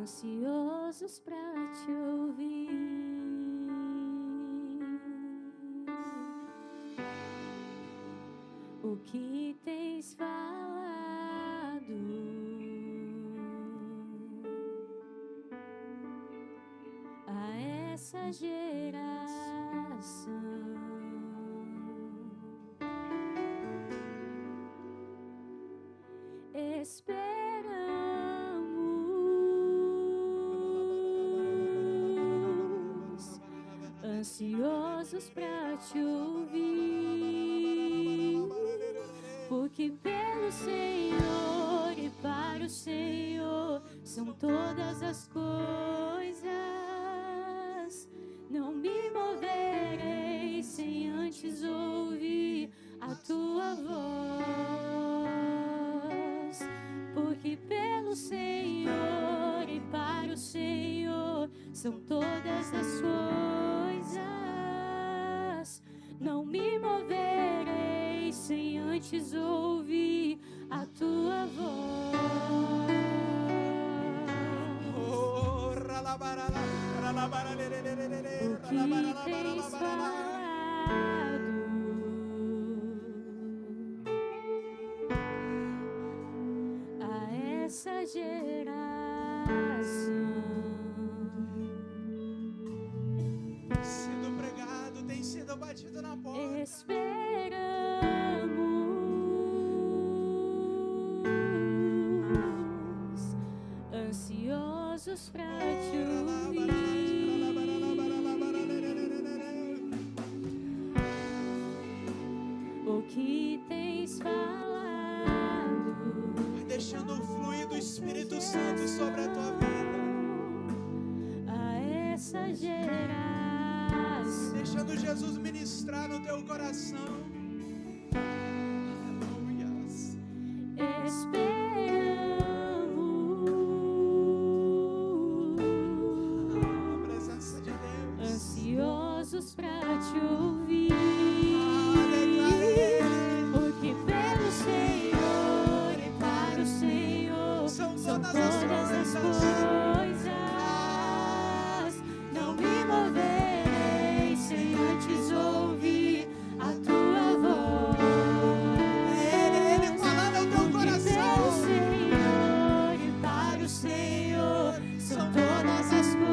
ansiosos pra te ouvir. O que tens falado a essa geração? Esperamos, ansiosos pra te ouvir, porque pelo Senhor e para o Senhor são todas as coisas. Não me moverei sem antes ouvir a tua voz, porque pelo Senhor e para o Senhor são todas as coisas. Não me moverei sem antes ouvir a tua voz. O que tens falado a essa geração? Sido pregado, tem sido batido na porta. Esperamos, ansiosos pra te ouvir. O que tens falado, Deixando fluir do Espírito Santo sobre a tua vida. a essa geração. Deixando Jesus ministrar no teu coração. Aleluias. Esperamos, A presença de Deus. ansiosos pra te ouvir, Declarei. porque pelo Senhor e para o Senhor São são todas as todas as coisas. coisas. Não me moverei sem antes ouvir a tua voz. Ele falando ao teu Porque coração. pelo Senhor e para o Senhor são todas as coisas.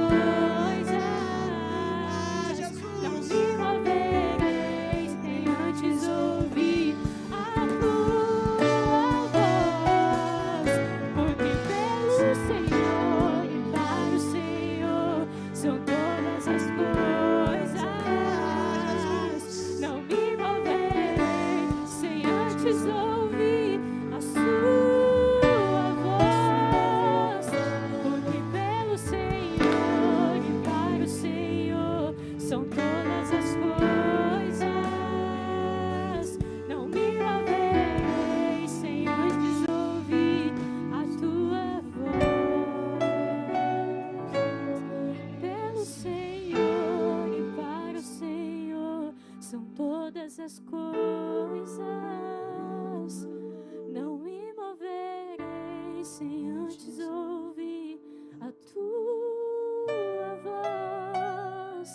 Jesus. Não me moverei sem antes ouvir a tua voz. Porque pelo Senhor e para o Senhor são todas as coisas. Não me moverei sem antes ouvir a sua voz. Porque pelo Senhor e para o Senhor são todas as coisas. Não me moverei sem antes ouvir a tua voz. Pelo Senhor e para o Senhor são todas as coisas. Não me moverei sem antes ouvir a tua voz,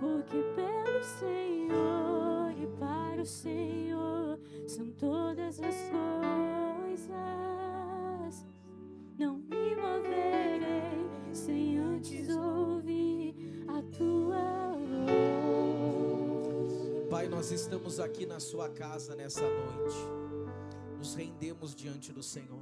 porque pelo Senhor e para o Senhor são todas as coisas. Não me moverei sem antes ouvir a tua voz. Pai, nós estamos aqui na sua casa nessa noite, nos rendemos diante do Senhor.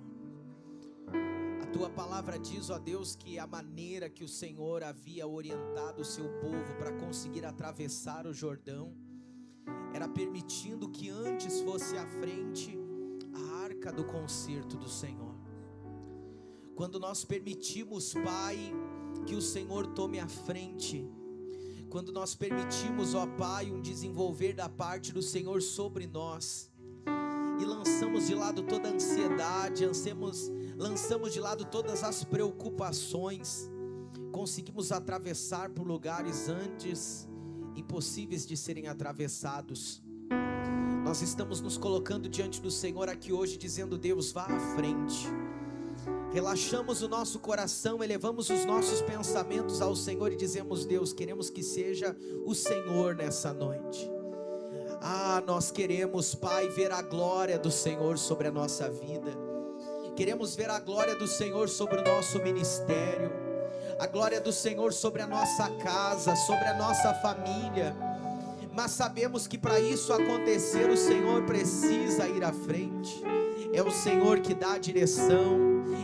A tua palavra diz, ó Deus, que a maneira que o Senhor havia orientado o seu povo para conseguir atravessar o Jordão era permitindo que antes fosse à frente a arca do concerto do Senhor. Quando nós permitimos, Pai, que o Senhor tome a frente, quando nós permitimos, ó Pai, um desenvolver da parte do Senhor sobre nós, e lançamos de lado toda a ansiedade, lançamos de lado todas as preocupações, conseguimos atravessar por lugares antes impossíveis de serem atravessados. Nós estamos nos colocando diante do Senhor aqui hoje, dizendo: Deus, vá à frente, relaxamos o nosso coração, elevamos os nossos pensamentos ao Senhor e dizemos: Deus, queremos que seja o Senhor nessa noite. Nós queremos, Pai, ver a glória do Senhor sobre a nossa vida. Queremos ver a glória do Senhor sobre o nosso ministério, a glória do Senhor sobre a nossa casa, sobre a nossa família. Mas sabemos que para isso acontecer, o Senhor precisa ir à frente. É o Senhor que dá a direção,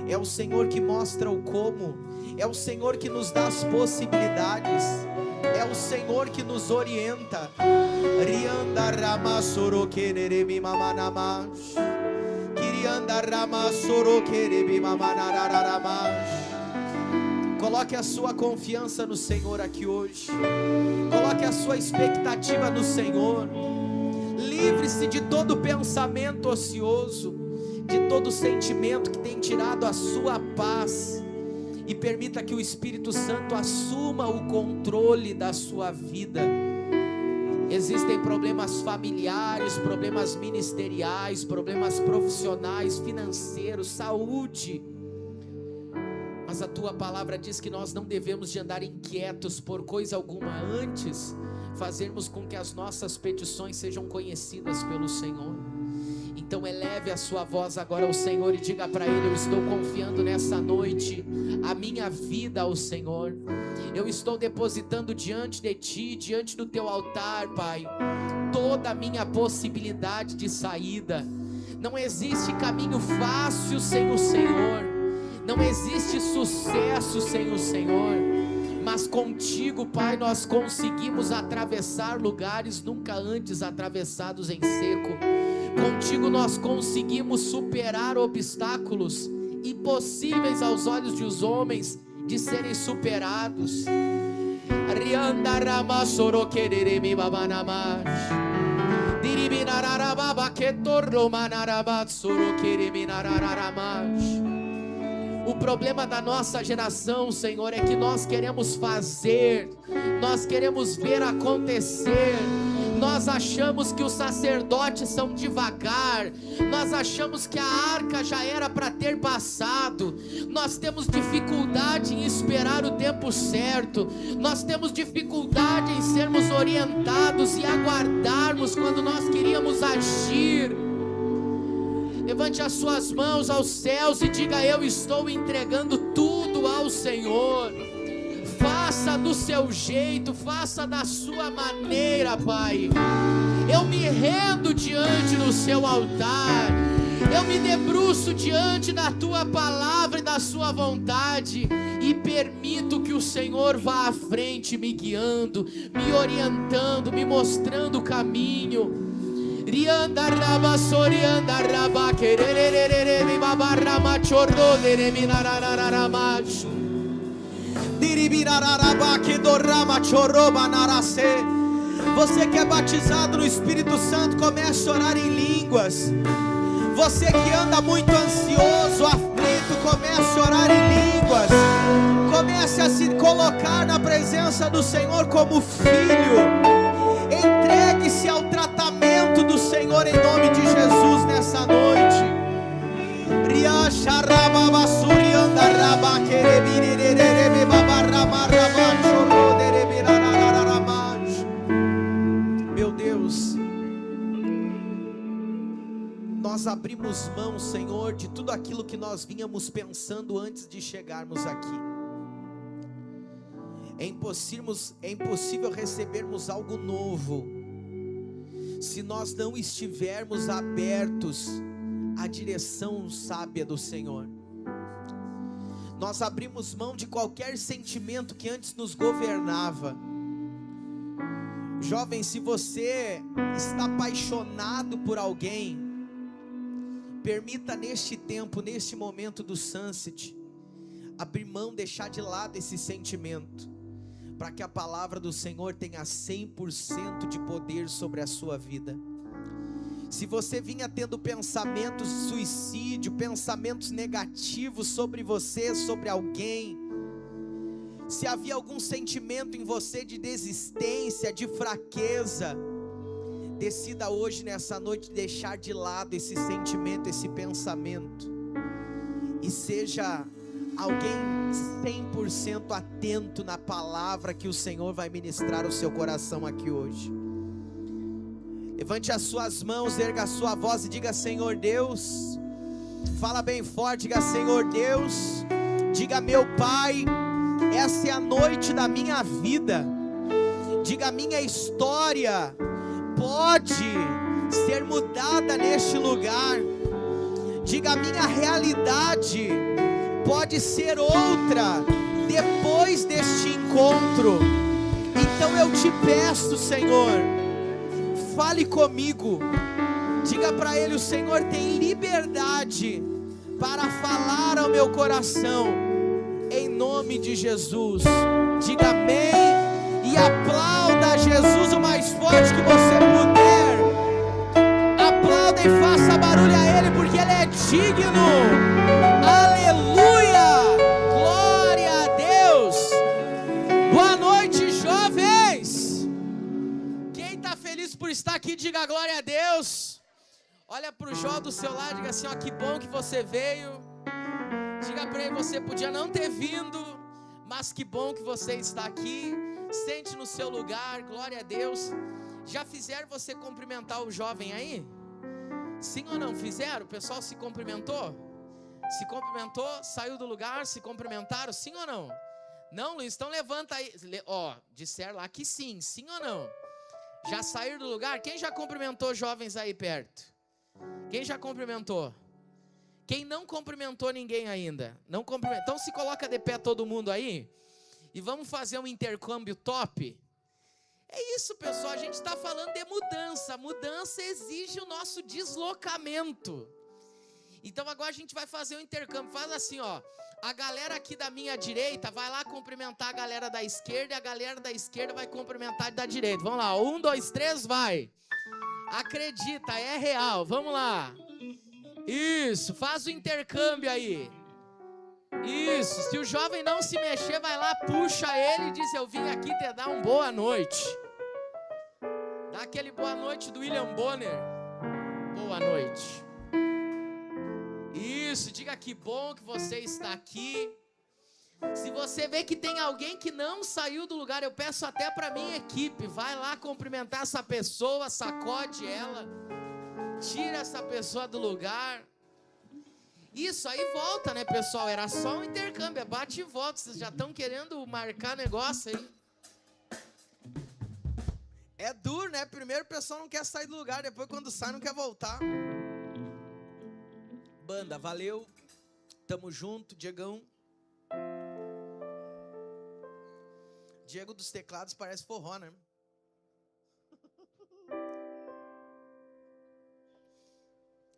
é o Senhor que mostra o como, é o Senhor que nos dá as possibilidades, é o Senhor que nos orienta. Coloque a sua confiança no Senhor aqui hoje. Coloque a sua expectativa no Senhor. Livre-se de todo pensamento ocioso, de todo sentimento que tem tirado a sua paz, e permita que o Espírito Santo assuma o controle da sua vida. Existem problemas familiares, problemas ministeriais, problemas profissionais, financeiros, saúde. Mas a tua palavra diz que nós não devemos de andar inquietos por coisa alguma, antes fazermos com que as nossas petições sejam conhecidas pelo Senhor. Então eleve a sua voz agora ao Senhor e diga para Ele: eu estou confiando nessa noite a minha vida ao Senhor. Eu estou depositando diante de Ti, diante do Teu altar, Pai, toda a minha possibilidade de saída. Não existe caminho fácil sem o Senhor, não existe sucesso sem o Senhor, mas contigo, Pai, nós conseguimos atravessar lugares nunca antes atravessados em seco. Contigo nós conseguimos superar obstáculos impossíveis aos olhos dos homens de serem superados. O problema da nossa geração, Senhor, é que nós queremos fazer, nós queremos ver acontecer. Nós achamos que os sacerdotes são devagar, nós achamos que a arca já era para ter passado, nós temos dificuldade em esperar o tempo certo, nós temos dificuldade em sermos orientados e aguardarmos quando nós queríamos agir. Levante as suas mãos aos céus e diga: eu estou entregando tudo ao Senhor. Faça do seu jeito, faça da sua maneira, Pai. Eu me rendo diante do seu altar, eu me debruço diante da tua palavra e da sua vontade, e permito que o Senhor vá à frente, me guiando, me orientando, me mostrando o caminho. Você que é batizado no Espírito Santo, comece a orar em línguas. Você que anda muito ansioso, aflito, comece a orar em línguas. Comece a se colocar na presença do Senhor como filho. Entregue-se ao tratamento do Senhor em nome de Jesus nessa noite. Meu Deus, nós abrimos mão, Senhor, de tudo aquilo que nós vínhamos pensando antes de chegarmos aqui. É impossível recebermos algo novo se nós não estivermos abertos à direção sábia do Senhor. Nós abrimos mão de qualquer sentimento que antes nos governava. Jovem, se você está apaixonado por alguém, permita neste tempo, neste momento do sunset, abrir mão, deixar de lado esse sentimento, para que a palavra do Senhor tenha 100% de poder sobre a sua vida. Se você vinha tendo pensamentos de suicídio, pensamentos negativos sobre você, sobre alguém, se havia algum sentimento em você de desistência, de fraqueza, decida hoje, nessa noite, deixar de lado esse sentimento, esse pensamento, e seja alguém 100% atento na palavra que o Senhor vai ministrar ao seu coração aqui hoje. Levante as suas mãos, erga a sua voz e diga: Senhor Deus. Fala bem forte, diga: Senhor Deus. Diga: meu Pai, essa é a noite da minha vida. Diga: minha história pode ser mudada neste lugar. Diga: minha realidade pode ser outra depois deste encontro. Então eu te peço, Senhor, fale comigo. Diga para Ele: o Senhor tem liberdade para falar ao meu coração, em nome de Jesus. Diga amém e aplauda Jesus o mais forte que você puder. Aplauda e faça barulho a Ele, porque Ele é digno. Aleluia, glória a Deus. Boa noite, jovens. Quem está feliz por estar aqui, diga glória a Deus. Olha para o Jó do seu lado, diga assim: ó, que bom que você veio. Diga para ele: você podia não ter vindo, mas que bom que você está aqui. Sente no seu lugar, glória a Deus. Já fizeram você cumprimentar o jovem aí? Sim ou não? Fizeram? O pessoal se cumprimentou? Se cumprimentou, saiu do lugar, se cumprimentaram, sim ou não? Não, Luiz, então levanta aí. Ó, disseram lá que sim, sim ou não? Já saíram do lugar? Quem já cumprimentou jovens aí perto? Quem já cumprimentou? Quem não cumprimentou ninguém ainda? Não cumprimentou. Então se coloca de pé todo mundo aí e vamos fazer um intercâmbio top. É isso, pessoal, a gente está falando de mudança. Mudança exige o nosso deslocamento. Então agora a gente vai fazer um intercâmbio. Faz assim, ó: a galera aqui da minha direita vai lá cumprimentar a galera da esquerda, e a galera da esquerda vai cumprimentar a da direita. Vamos lá, 1, 2, 3, vai. Acredita, é real, vamos lá. Isso, faz o intercâmbio aí. Isso, se o jovem não se mexer, vai lá, puxa ele e diz: eu vim aqui te dar uma boa noite. Dá aquele boa noite do William Bonner. Boa noite. Isso, diga: que bom que você está aqui. Se você vê que tem alguém que não saiu do lugar, eu peço até para minha equipe: vai lá cumprimentar essa pessoa, sacode ela, tira essa pessoa do lugar. Isso, aí volta, né, pessoal? Era só um intercâmbio, é bate e volta. Vocês já estão querendo marcar negócio aí. É duro, né? Primeiro o pessoal não quer sair do lugar, depois quando sai não quer voltar. Banda, valeu. Tamo junto, Diegão. Diego dos teclados parece forró, né?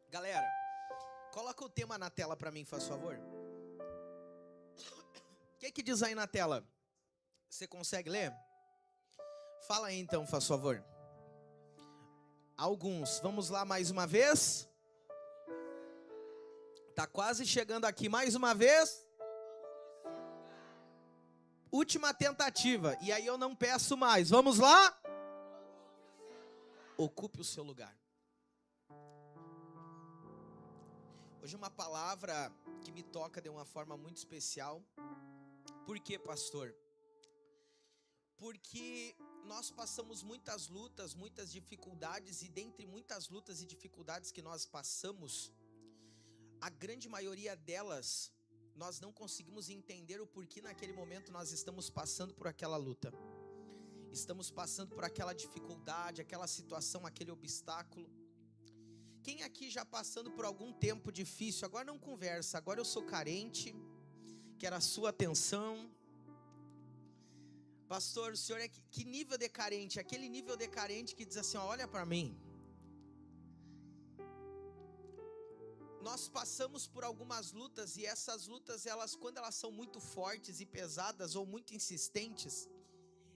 Galera, coloca o tema na tela pra mim, faz favor. O que diz aí na tela? Você consegue ler? Fala aí então, faz favor. Alguns. Vamos lá mais uma vez. Tá quase chegando aqui mais uma vez. Última tentativa. E aí eu não peço mais. Vamos lá? Ocupe o seu lugar. Hoje uma palavra que me toca de uma forma muito especial. Por quê, pastor? Porque nós passamos muitas lutas, muitas dificuldades, e dentre muitas lutas e dificuldades que nós passamos, a grande maioria delas, nós não conseguimos entender o porquê naquele momento nós estamos passando por aquela luta. Estamos passando por aquela dificuldade, aquela situação, aquele obstáculo. Quem aqui já passando por algum tempo difícil, agora não conversa, agora eu sou carente, quero a sua atenção. Pastor, o senhor é que nível de carente? Aquele nível de carente que diz assim, ó, olha para mim. Nós passamos por algumas lutas, e essas lutas, elas, quando elas são muito fortes e pesadas ou muito insistentes,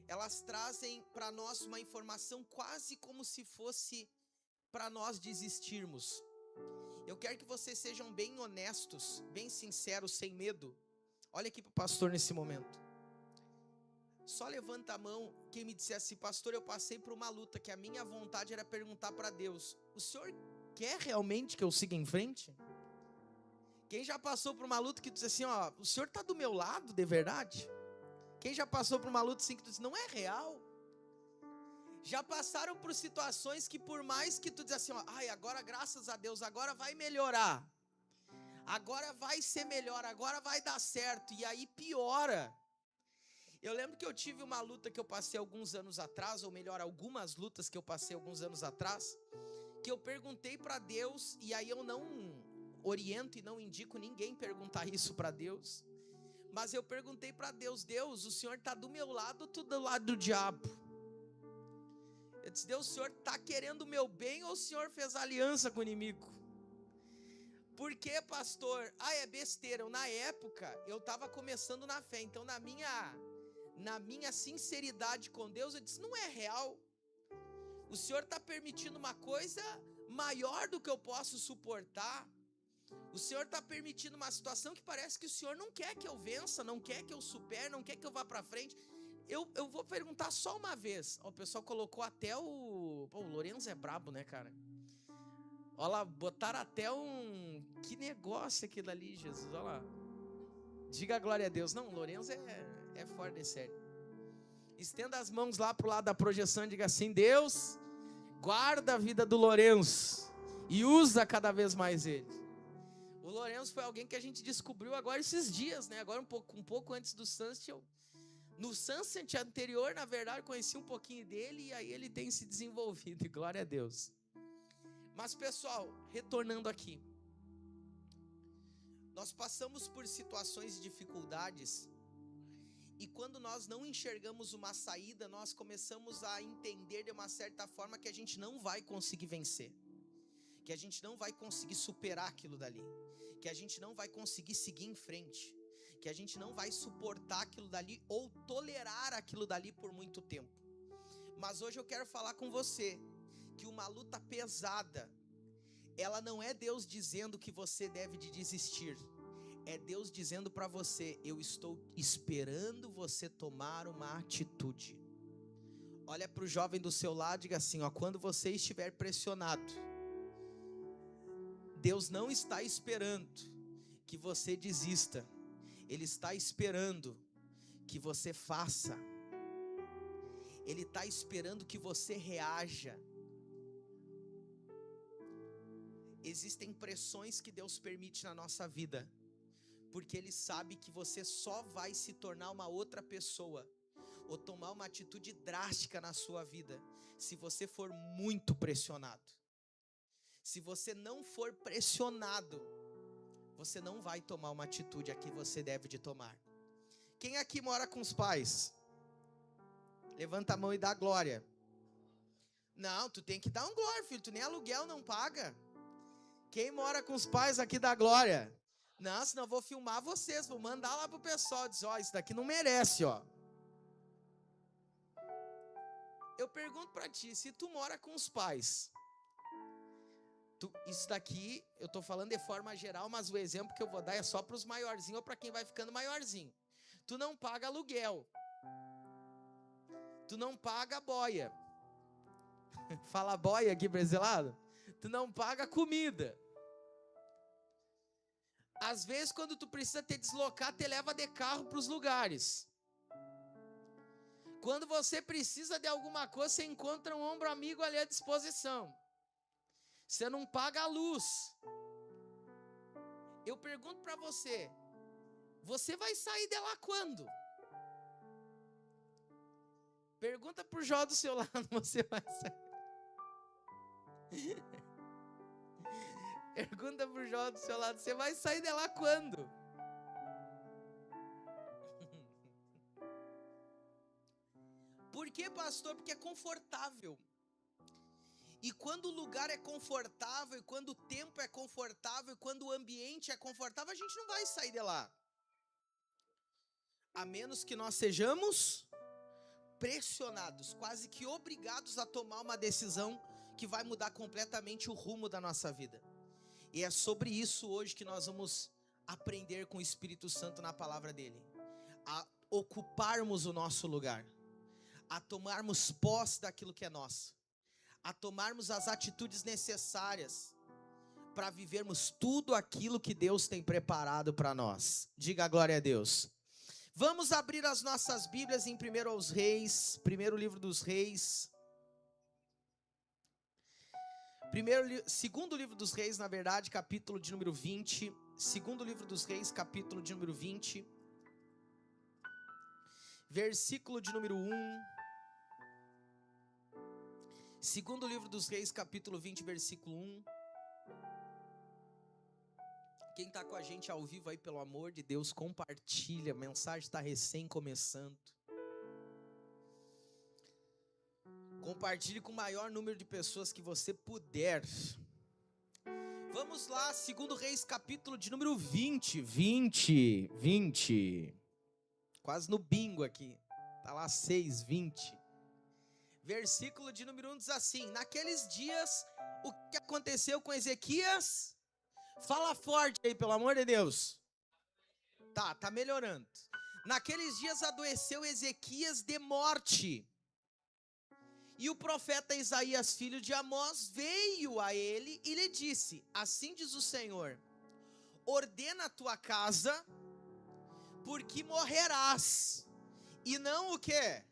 elas trazem para nós uma informação quase como se fosse para nós desistirmos. Eu quero que vocês sejam bem honestos, bem sinceros, sem medo. Olha aqui para o pastor nesse momento. Só levanta a mão quem me disser assim, pastor, eu passei por uma luta que a minha vontade era perguntar para Deus, o senhor quer realmente que eu siga em frente? Quem já passou por uma luta que tu diz assim, ó, o Senhor está do meu lado, de verdade? Quem já passou por uma luta assim que tu diz, não é real? Já passaram por situações que por mais que tu diz assim, ó, ai, agora graças a Deus, agora vai melhorar. Agora vai ser melhor, agora vai dar certo, e aí piora. Eu lembro que eu tive uma luta que eu passei alguns anos atrás, ou melhor, algumas lutas que eu passei alguns anos atrás, que eu perguntei para Deus, e aí eu não oriento e não indico ninguém perguntar isso para Deus, mas eu perguntei para Deus, Deus, o Senhor está do meu lado ou tu do lado do diabo? Eu disse, Deus, o Senhor está querendo o meu bem ou o Senhor fez aliança com o inimigo? Por que, pastor? Ah, é besteira. Na época, eu estava começando na fé, então na minha sinceridade com Deus, eu disse, não é real. O Senhor está permitindo uma coisa maior do que eu posso suportar. O Senhor está permitindo uma situação que parece que o Senhor não quer que eu vença, não quer que eu supere, não quer que eu vá para frente. Eu vou perguntar só uma vez. O pessoal colocou até o Lourenço é brabo, né, cara? Olha lá, botaram até um... Que negócio aquilo ali, Jesus, olha lá. Diga glória a Deus. Não, o Lourenço é fora de série. Estenda as mãos lá pro lado da projeção e diga assim, Deus, guarda a vida do Lourenço e usa cada vez mais ele. O Lourenço foi alguém que a gente descobriu agora esses dias, né? Agora um pouco antes do Sunset, no Sunset anterior, na verdade, conheci um pouquinho dele e aí ele tem se desenvolvido, e glória a Deus. Mas pessoal, retornando aqui, nós passamos por situações de dificuldades e quando nós não enxergamos uma saída, nós começamos a entender de uma certa forma que a gente não vai conseguir vencer, que a gente não vai conseguir superar aquilo dali, que a gente não vai conseguir seguir em frente, que a gente não vai suportar aquilo dali ou tolerar aquilo dali por muito tempo. Mas hoje eu quero falar com você que uma luta pesada, ela não é Deus dizendo que você deve de desistir, é Deus dizendo para você, eu estou esperando você tomar uma atitude. Olha para o jovem do seu lado e diga assim, ó, quando você estiver pressionado, Deus não está esperando que você desista, Ele está esperando que você faça, Ele está esperando que você reaja. Existem pressões que Deus permite na nossa vida, porque Ele sabe que você só vai se tornar uma outra pessoa, ou tomar uma atitude drástica na sua vida, se você for muito pressionado. Se você não for pressionado, você não vai tomar uma atitude a que você deve de tomar. Quem aqui mora com os pais? Levanta a mão e dá glória. Não, tu tem que dar um glória, filho, tu nem aluguel não paga. Quem mora com os pais aqui dá glória. Não, senão eu vou filmar vocês, vou mandar lá pro pessoal, diz, ó, isso daqui não merece, ó. Eu pergunto pra ti, se tu mora com os pais, isso daqui, eu tô falando de forma geral, mas o exemplo que eu vou dar é só pros maiorzinhos ou pra quem vai ficando maiorzinho. Tu não paga aluguel. Tu não paga boia. Fala boia aqui pra esse lado. Tu não paga comida. Às vezes quando tu precisa te deslocar, te leva de carro para os lugares. Quando você precisa de alguma coisa, você encontra um ombro amigo ali à disposição. Você não paga a luz. Eu pergunto para você, você vai sair de lá quando? Pergunta pro Jó do seu lado, você vai sair. Pergunta pro Jó do seu lado, você vai sair de lá quando? Por que, pastor? Porque é confortável. E quando o lugar é confortável, e quando o tempo é confortável, e quando o ambiente é confortável, a gente não vai sair de lá. A menos que nós sejamos pressionados, quase que obrigados a tomar uma decisão que vai mudar completamente o rumo da nossa vida. E é sobre isso hoje que nós vamos aprender com o Espírito Santo na palavra dele. A ocuparmos o nosso lugar, a tomarmos posse daquilo que é nosso, a tomarmos as atitudes necessárias para vivermos tudo aquilo que Deus tem preparado para nós. Diga a glória a Deus. Vamos abrir as nossas Bíblias em primeiro livro dos Reis. Segundo livro dos Reis, na verdade, capítulo de número 20. Segundo livro dos Reis, capítulo de número 20. Versículo de número 1. Segundo livro dos Reis, capítulo 20, versículo 1. Quem está com a gente ao vivo aí, pelo amor de Deus, compartilha. A mensagem está recém começando. Compartilhe com o maior número de pessoas que você puder. Vamos lá, segundo Reis, capítulo de número 20. 20. Quase no bingo aqui. Tá lá 6:20. Versículo de número 1 diz assim: naqueles dias, o que aconteceu com Ezequias? Fala forte aí, pelo amor de Deus. Tá melhorando. Naqueles dias adoeceu Ezequias de morte. E o profeta Isaías, filho de Amós, veio a ele e lhe disse: assim diz o Senhor, ordena a tua casa, porque morrerás, e não o quê?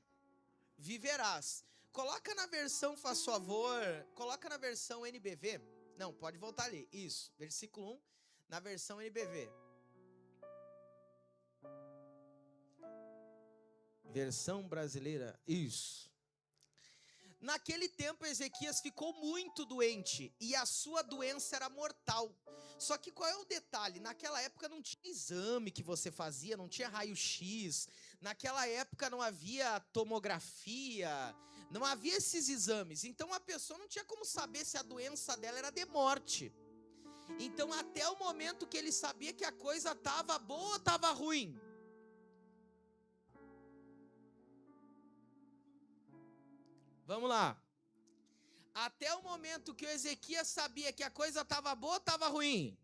Viverás. Coloca na versão, faz favor, coloca na versão NBV. Não, pode voltar ali, isso, versículo 1, na versão NBV. Versão brasileira, isso. Naquele tempo Ezequias ficou muito doente e a sua doença era mortal. Só que qual é o detalhe? Naquela época não tinha exame que você fazia, não tinha raio-x. Naquela época não havia tomografia, não havia esses exames. Então a pessoa não tinha como saber se a doença dela era de morte. Então até o momento que ele sabia que a coisa estava boa ou estava ruim? Vamos lá. Até o momento que o Ezequias sabia que a coisa estava boa ou estava ruim?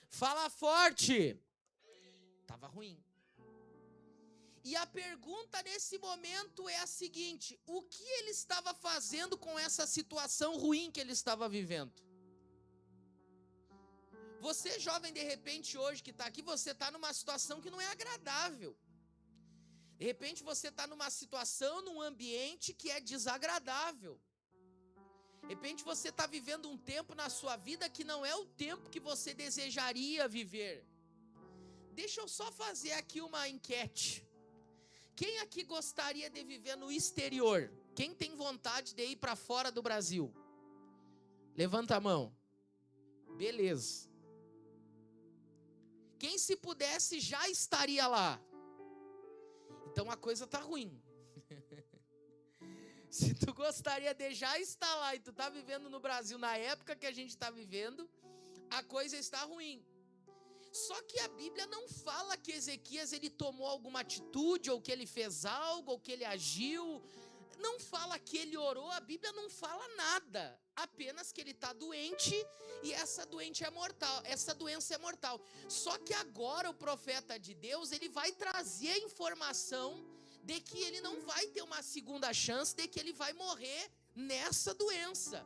Fala forte. Estava ruim. E a pergunta nesse momento é a seguinte: o que ele estava fazendo com essa situação ruim que ele estava vivendo? Você, jovem, de repente hoje que está aqui, você está numa situação que não é agradável. De repente você está numa situação, num ambiente que é desagradável. De repente você está vivendo um tempo na sua vida que não é o tempo que você desejaria viver. Deixa eu só fazer aqui uma enquete. Quem aqui gostaria de viver no exterior? Quem tem vontade de ir para fora do Brasil? Levanta a mão. Beleza. Quem, se pudesse, já estaria lá? Então a coisa tá ruim. Se tu gostaria de já estar lá e tu tá vivendo no Brasil na época que a gente está vivendo, a coisa está ruim. Só que a Bíblia não fala que Ezequias ele tomou alguma atitude, ou que ele fez algo, ou que ele agiu. Não fala que ele orou, a Bíblia não fala nada. Apenas que ele está doente e essa doença é mortal. Só que agora o profeta de Deus, ele vai trazer a informação de que ele não vai ter uma segunda chance, de que ele vai morrer nessa doença.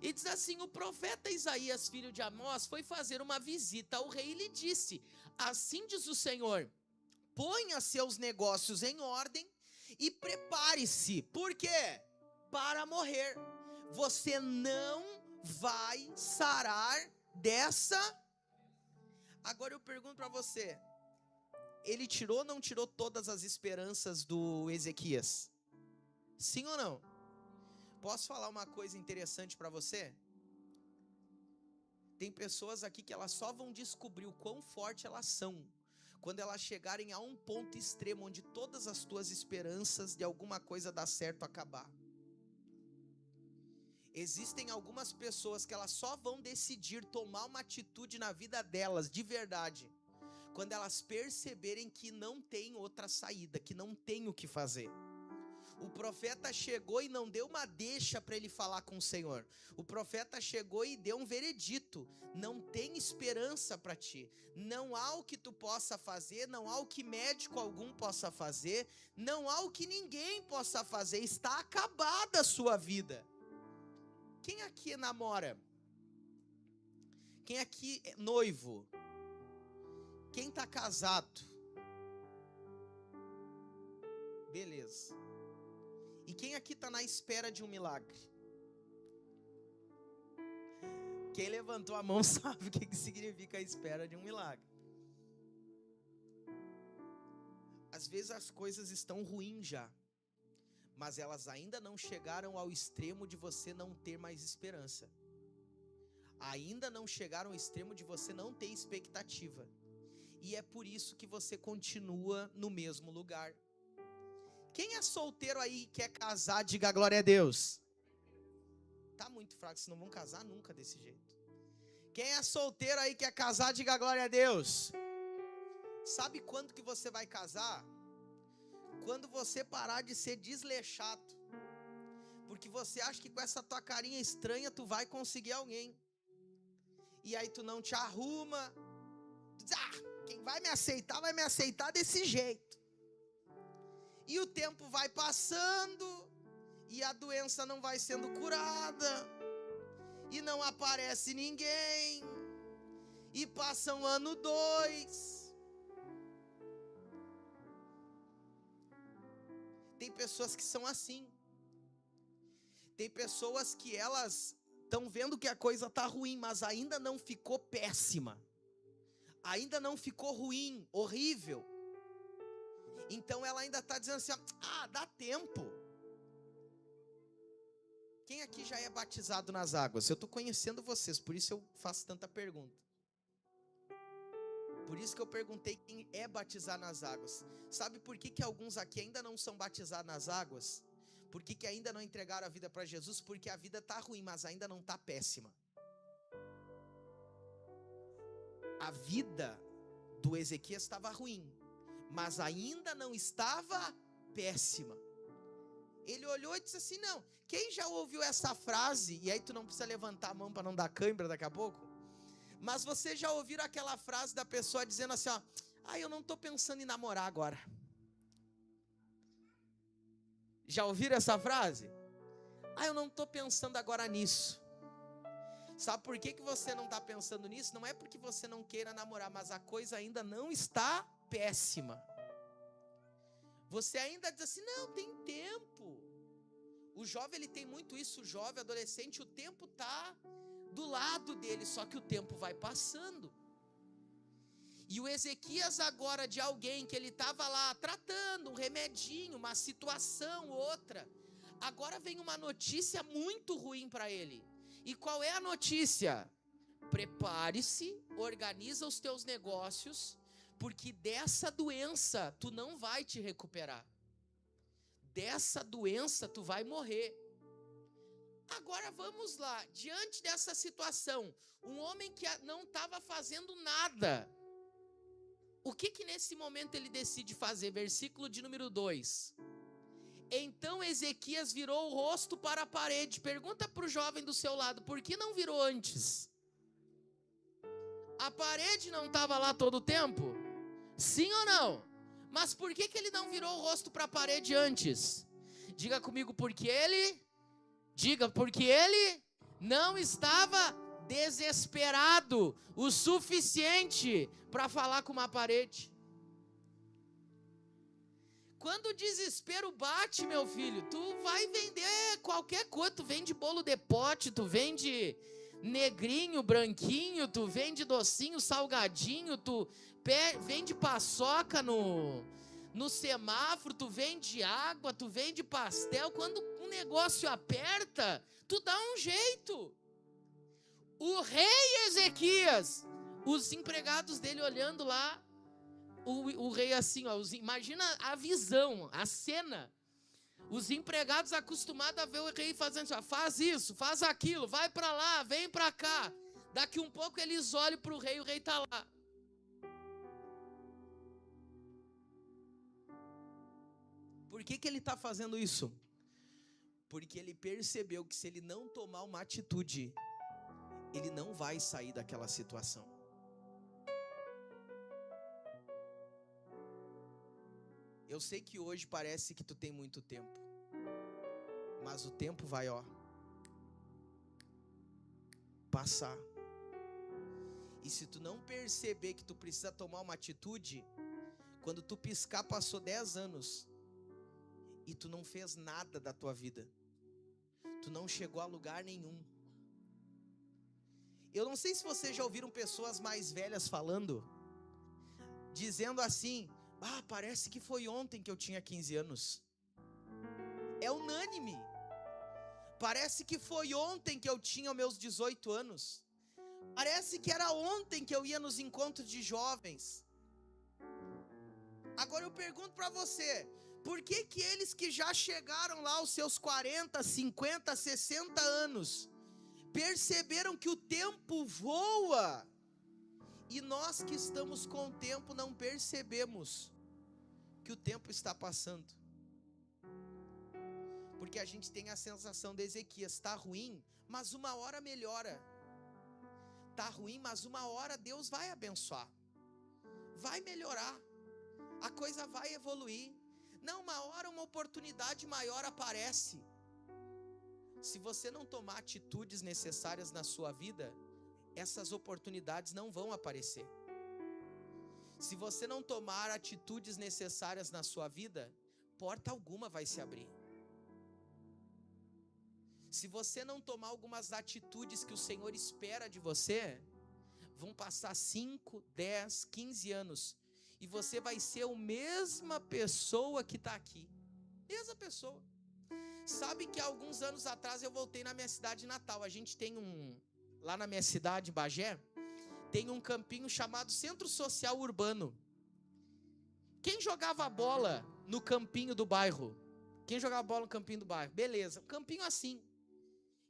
E diz assim: o profeta Isaías, filho de Amós, foi fazer uma visita ao rei e lhe disse: assim diz o Senhor, ponha seus negócios em ordem e prepare-se. Por quê? Para morrer. Você não vai sarar dessa. Agora eu pergunto para você, ele tirou ou não tirou todas as esperanças do Ezequias? Sim ou não? Posso falar uma coisa interessante para você? Tem pessoas aqui que elas só vão descobrir o quão forte elas são quando elas chegarem a um ponto extremo onde todas as tuas esperanças de alguma coisa dar certo acabar. Existem algumas pessoas que elas só vão decidir tomar uma atitude na vida delas, de verdade, quando elas perceberem que não tem outra saída, que não tem o que fazer. O profeta chegou e não deu uma deixa para ele falar com o Senhor. O profeta chegou e deu um veredito: não tem esperança para ti. Não há o que tu possa fazer, não há o que médico algum possa fazer, não há o que ninguém possa fazer. Está acabada a sua vida. Quem aqui namora? Quem aqui é noivo? Quem está casado? Beleza. E quem aqui está na espera de um milagre? Quem levantou a mão sabe o que significa a espera de um milagre. Às vezes as coisas estão ruins já, mas elas ainda não chegaram ao extremo de você não ter mais esperança. Ainda não chegaram ao extremo de você não ter expectativa. E é por isso que você continua no mesmo lugar. Quem é solteiro aí e quer casar, diga glória a Deus. Tá muito fraco, vocês não vão casar nunca desse jeito. Quem é solteiro aí e quer casar, diga glória a Deus. Sabe quando que você vai casar? Quando você parar de ser desleixado. Porque você acha que com essa tua carinha estranha tu vai conseguir alguém. E aí tu não te arruma. Tu diz, quem vai me aceitar desse jeito. E o tempo vai passando, e a doença não vai sendo curada, e não aparece ninguém, e passa um ano, 2. Tem pessoas que são assim. Tem pessoas que elas estão vendo que a coisa está ruim, mas ainda não ficou péssima. Ainda não ficou ruim, horrível. Então ela ainda está dizendo assim, dá tempo. Quem aqui já é batizado nas águas? Eu estou conhecendo vocês, por isso eu faço tanta pergunta. Por isso que eu perguntei quem é batizar nas águas. Sabe por que alguns aqui ainda não são batizados nas águas? Por que ainda não entregaram a vida para Jesus? Porque a vida está ruim, mas ainda não está péssima. A vida do Ezequias estava ruim, mas ainda não estava péssima. Ele olhou e disse assim, não, quem já ouviu essa frase, e aí tu não precisa levantar a mão para não dar cãibra daqui a pouco, mas você já ouviu aquela frase da pessoa dizendo assim, eu não estou pensando em namorar agora. Já ouviram essa frase? Eu não estou pensando agora nisso. Sabe por que você não está pensando nisso? Não é porque você não queira namorar, mas a coisa ainda não está péssima. Você ainda diz assim, não, tem tempo. O jovem, ele tem muito isso, o jovem, adolescente, o tempo está do lado dele, só que o tempo vai passando. E o Ezequias agora, de alguém que ele estava lá tratando, um remedinho, uma situação, outra, agora vem uma notícia muito ruim para ele. E qual é a notícia? Prepare-se, organiza os teus negócios, porque dessa doença tu não vai te recuperar. Dessa doença tu vai morrer. Agora vamos lá, diante dessa situação, um homem que não estava fazendo nada, o que nesse momento ele decide fazer? Versículo de número 2. Então Ezequias virou o rosto para a parede. Pergunta para o jovem do seu lado, por que não virou antes? A parede não estava lá todo o tempo? Sim ou não? Mas por que ele não virou o rosto para a parede antes? Diga comigo, porque ele não estava desesperado o suficiente para falar com uma parede. Quando o desespero bate, meu filho, tu vai vender qualquer coisa. Tu vende bolo de pote, tu vende negrinho, branquinho, tu vende docinho, salgadinho, tu vende paçoca no semáforo, tu vende água, tu vende pastel. Quando um negócio aperta, tu dá um jeito. O rei Ezequias, os empregados dele olhando lá, o rei assim, imagina a visão, a cena. Os empregados acostumados a ver o rei fazendo assim, faz isso, faz aquilo, vai para lá, vem para cá. Daqui um pouco eles olham para o rei está lá. Por que ele está fazendo isso? Porque ele percebeu que se ele não tomar uma atitude, ele não vai sair daquela situação. Eu sei que hoje parece que tu tem muito tempo, mas o tempo vai, passar. E se tu não perceber que tu precisa tomar uma atitude, quando tu piscar, passou 10 anos e tu não fez nada da tua vida. Tu não chegou a lugar nenhum. Eu não sei se vocês já ouviram pessoas mais velhas falando, dizendo assim: parece que foi ontem que eu tinha 15 anos. É unânime. Parece que foi ontem que eu tinha meus 18 anos. Parece que era ontem que eu ia nos encontros de jovens. Agora eu pergunto para você, por que que eles que já chegaram lá aos seus 40, 50, 60 anos, perceberam que o tempo voa, e nós que estamos com o tempo não percebemos que o tempo está passando? Porque a gente tem a sensação de Ezequias: está ruim, mas uma hora melhora. Está ruim, mas uma hora Deus vai abençoar, vai melhorar, a coisa vai evoluir. Não, uma hora uma oportunidade maior aparece. Se você não tomar atitudes necessárias na sua vida, essas oportunidades não vão aparecer. Se você não tomar atitudes necessárias na sua vida, porta alguma vai se abrir. Se você não tomar algumas atitudes que o Senhor espera de você, vão passar 5, 10, 15 anos, e você vai ser a mesma pessoa que está aqui. Mesma pessoa. Sabe que há alguns anos atrás eu voltei na minha cidade natal. A gente tem lá na minha cidade, Bagé, tem um campinho chamado Centro Social Urbano. Quem jogava bola no campinho do bairro? Quem jogava bola no campinho do bairro? Beleza, um campinho assim,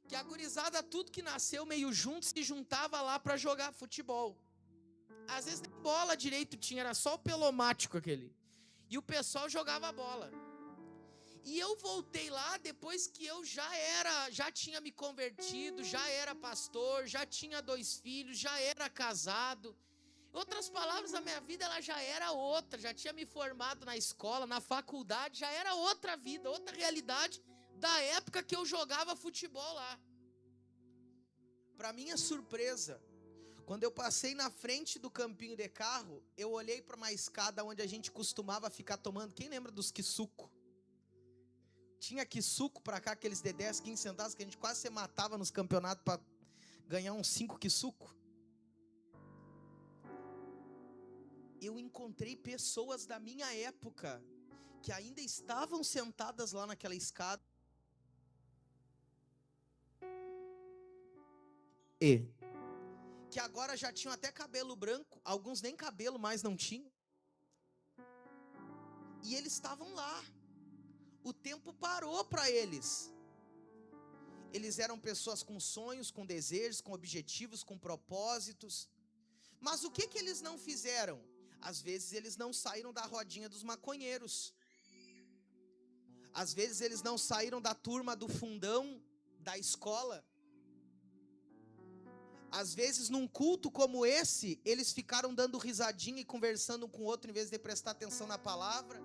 que a gurizada, tudo que nasceu meio junto, se juntava lá para jogar futebol. Às vezes nem bola direito tinha, era só o pelomático aquele. E o pessoal jogava bola. E eu voltei lá depois que eu já tinha me convertido, já era pastor, já tinha 2 filhos, já era casado. Em outras palavras, a minha vida ela já era outra, já tinha me formado na escola, na faculdade, já era outra vida, outra realidade da época que eu jogava futebol lá. Para minha surpresa, quando eu passei na frente do campinho de carro, eu olhei para uma escada onde a gente costumava ficar tomando. Quem lembra dos quisuco? Tinha quisuco para cá, aqueles de 10, 15 centavos que a gente quase se matava nos campeonatos para ganhar uns 5 quisuco. Eu encontrei pessoas da minha época que ainda estavam sentadas lá naquela escada. Que agora já tinham até cabelo branco, alguns nem cabelo mais não tinham. E eles estavam lá. O tempo parou para eles. Eles eram pessoas com sonhos, com desejos, com objetivos, com propósitos. Mas o que eles não fizeram? Às vezes eles não saíram da rodinha dos maconheiros. Às vezes eles não saíram da turma do fundão da escola. Às vezes num culto como esse, eles ficaram dando risadinha e conversando um com o outro em vez de prestar atenção na palavra.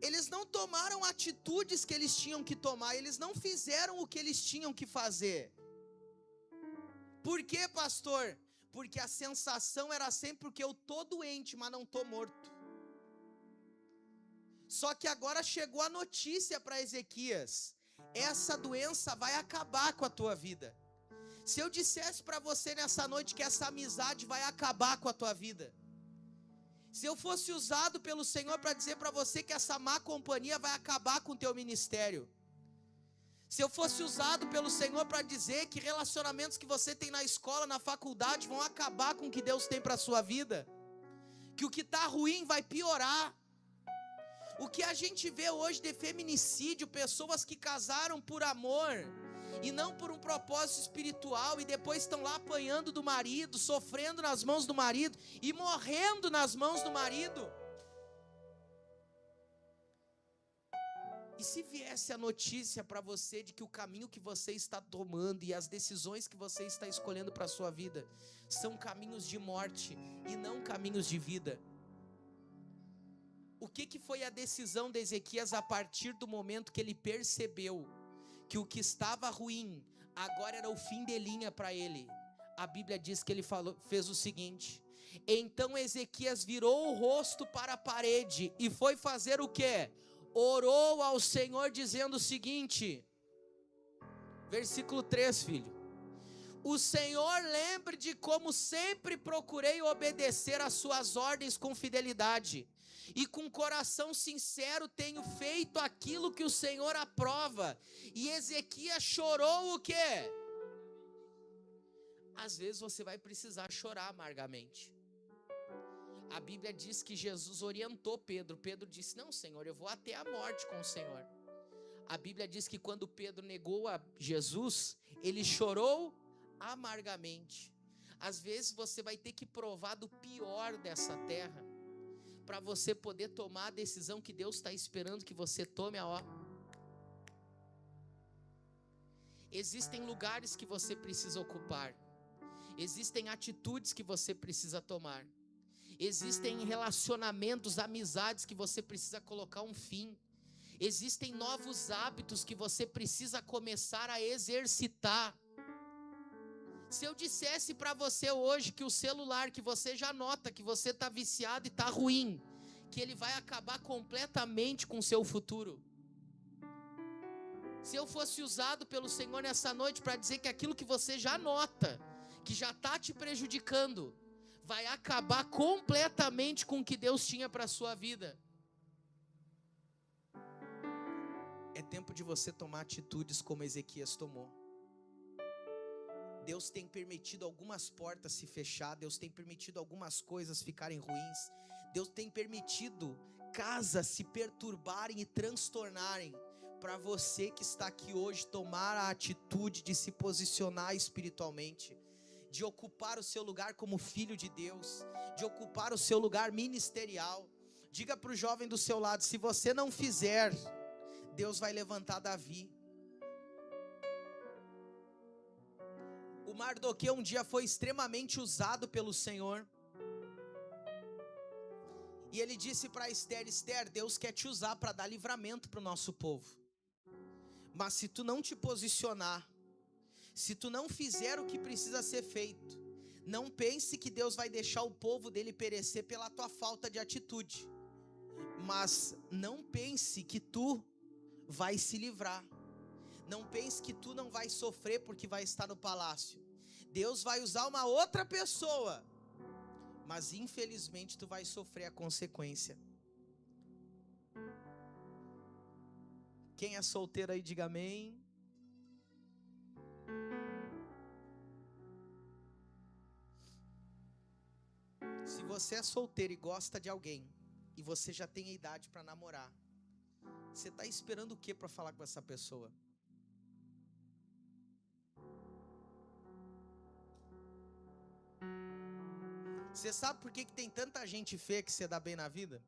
Eles não tomaram atitudes que eles tinham que tomar, eles não fizeram o que eles tinham que fazer. Por quê, pastor? Porque a sensação era sempre que eu tô doente, mas não tô morto. Só que agora chegou a notícia para Ezequias: essa doença vai acabar com a tua vida. Se eu dissesse para você nessa noite que essa amizade vai acabar com a tua vida, se eu fosse usado pelo Senhor para dizer para você que essa má companhia vai acabar com o teu ministério, se eu fosse usado pelo Senhor para dizer que relacionamentos que você tem na escola, na faculdade, vão acabar com o que Deus tem para a sua vida, que o que está ruim vai piorar. O que a gente vê hoje de feminicídio, pessoas que casaram por amor e não por um propósito espiritual, e depois estão lá apanhando do marido, sofrendo nas mãos do marido e morrendo nas mãos do marido. E se viesse a notícia para você de que o caminho que você está tomando e as decisões que você está escolhendo para a sua vida são caminhos de morte e não caminhos de vida? O que foi a decisão de Ezequias a partir do momento que ele percebeu que o que estava ruim agora era o fim de linha para ele? a Bíblia diz que ele fez o seguinte: então Ezequias virou o rosto para a parede e foi fazer o quê? Orou ao Senhor dizendo o seguinte, versículo 3, filho: o Senhor lembre de como sempre procurei obedecer às suas ordens com fidelidade, e com coração sincero tenho feito aquilo que o Senhor aprova. E Ezequias chorou o quê? Às vezes você vai precisar chorar amargamente. A Bíblia diz que Jesus orientou Pedro. Pedro disse: não, Senhor, eu vou até a morte com o Senhor. A Bíblia diz que quando Pedro negou a Jesus, ele chorou amargamente. Às vezes você vai ter que provar do pior dessa terra, para você poder tomar a decisão que Deus está esperando que você tome. Existem lugares que você precisa ocupar. Existem atitudes que você precisa tomar. Existem relacionamentos, amizades que você precisa colocar um fim. Existem novos hábitos que você precisa começar a exercitar. Se eu dissesse para você hoje que o celular que você já nota que você está viciado e está ruim, que ele vai acabar completamente com o seu futuro. Se eu fosse usado pelo Senhor nessa noite para dizer que aquilo que você já nota, que já está te prejudicando, vai acabar completamente com o que Deus tinha para a sua vida. É tempo de você tomar atitudes como Ezequias tomou. Deus tem permitido algumas portas se fechar, Deus tem permitido algumas coisas ficarem ruins, Deus tem permitido casas se perturbarem e transtornarem, para você que está aqui hoje tomar a atitude de se posicionar espiritualmente, de ocupar o seu lugar como filho de Deus, de ocupar o seu lugar ministerial. Diga para o jovem do seu lado: se você não fizer, Deus vai levantar Davi. O Mardoqueu um dia foi extremamente usado pelo Senhor, e ele disse para Esther: Esther, Deus quer te usar para dar livramento para o nosso povo, mas se tu não te posicionar, se tu não fizer o que precisa ser feito, não pense que Deus vai deixar o povo dele perecer pela tua falta de atitude, mas não pense que tu vai se livrar, não pense que tu não vai sofrer porque vai estar no palácio. Deus vai usar uma outra pessoa, mas infelizmente tu vai sofrer a consequência. Quem é solteiro aí, diga amém. Se você é solteiro e gosta de alguém, e você já tem a idade para namorar, você está esperando o que para falar com essa pessoa? Você sabe por que tem tanta gente feia que você dá bem na vida?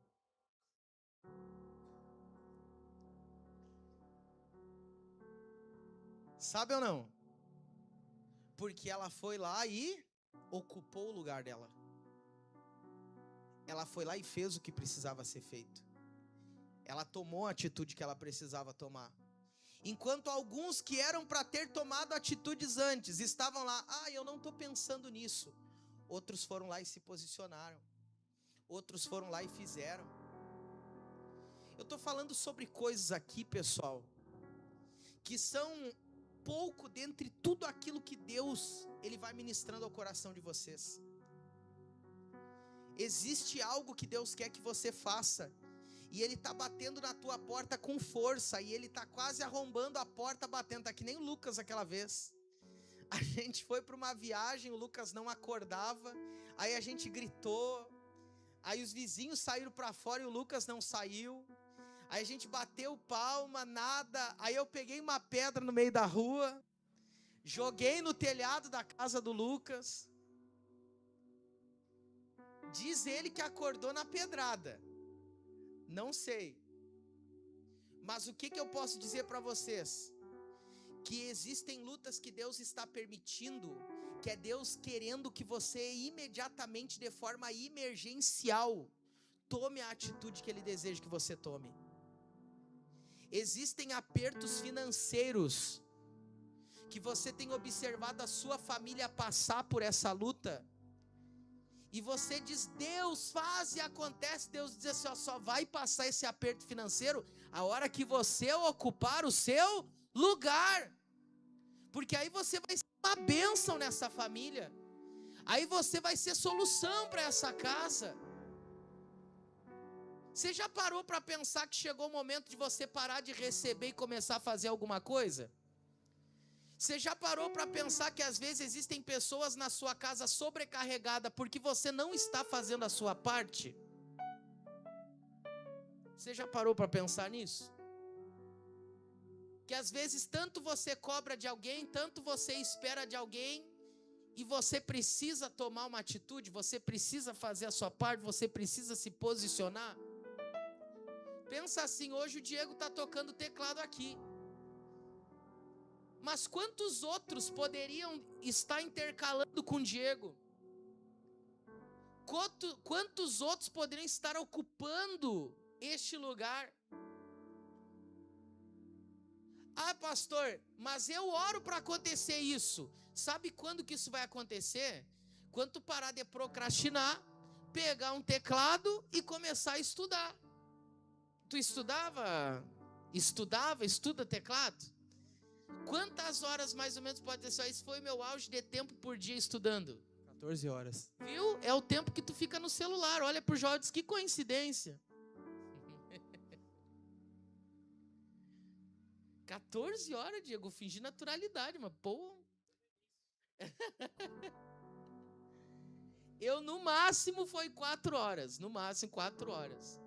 Sabe ou não? Porque ela foi lá e ocupou o lugar dela. Ela foi lá e fez o que precisava ser feito. Ela tomou a atitude que ela precisava tomar. Enquanto alguns que eram para ter tomado atitudes antes estavam lá: eu não estou pensando nisso. Outros foram lá e se posicionaram. Outros foram lá e fizeram. Eu estou falando sobre coisas aqui, pessoal, que são pouco dentre tudo aquilo que Deus ele vai ministrando ao coração de vocês. Existe algo que Deus quer que você faça, e Ele está batendo na tua porta com força, e Ele está quase arrombando a porta, batendo. Está que nem o Lucas aquela vez. A gente foi para uma viagem, o Lucas não acordava, aí a gente gritou, aí os vizinhos saíram para fora e o Lucas não saiu, aí a gente bateu palma, nada, aí eu peguei uma pedra no meio da rua, joguei no telhado da casa do Lucas. Diz ele que acordou na pedrada, não sei, mas o que eu posso dizer para vocês? Que existem lutas que Deus está permitindo, que é Deus querendo que você imediatamente, de forma emergencial, tome a atitude que Ele deseja que você tome. Existem apertos financeiros que você tem observado a sua família passar por essa luta, e você diz, Deus faz e acontece, Deus diz assim, ó, só vai passar esse aperto financeiro a hora que você ocupar o seu lugar, porque aí você vai ser uma bênção nessa família, aí você vai ser solução para essa casa. Você já parou para pensar que chegou o momento de você parar de receber e começar a fazer alguma coisa? Você já parou para pensar que às vezes existem pessoas na sua casa sobrecarregadas porque você não está fazendo a sua parte? Você já parou para pensar nisso? Que às vezes tanto você cobra de alguém, tanto você espera de alguém, e você precisa tomar uma atitude, você precisa fazer a sua parte, você precisa se posicionar. Pensa assim, hoje o Diego está tocando teclado aqui. Mas quantos outros poderiam estar intercalando com o Diego? Quantos outros poderiam estar ocupando este lugar? Ah, pastor, mas eu oro para acontecer isso. Sabe quando que isso vai acontecer? Quando tu parar de procrastinar, pegar um teclado e começar a estudar. Tu estuda teclado? Quantas horas mais ou menos pode ter só? Esse foi o meu auge de tempo por dia estudando. 14 horas. Viu? É o tempo que tu fica no celular. Olha pro Jó, diz que coincidência. 14 horas, Diego, fingi naturalidade, mas pô. Eu no máximo foi 4 horas. No máximo 4 horas.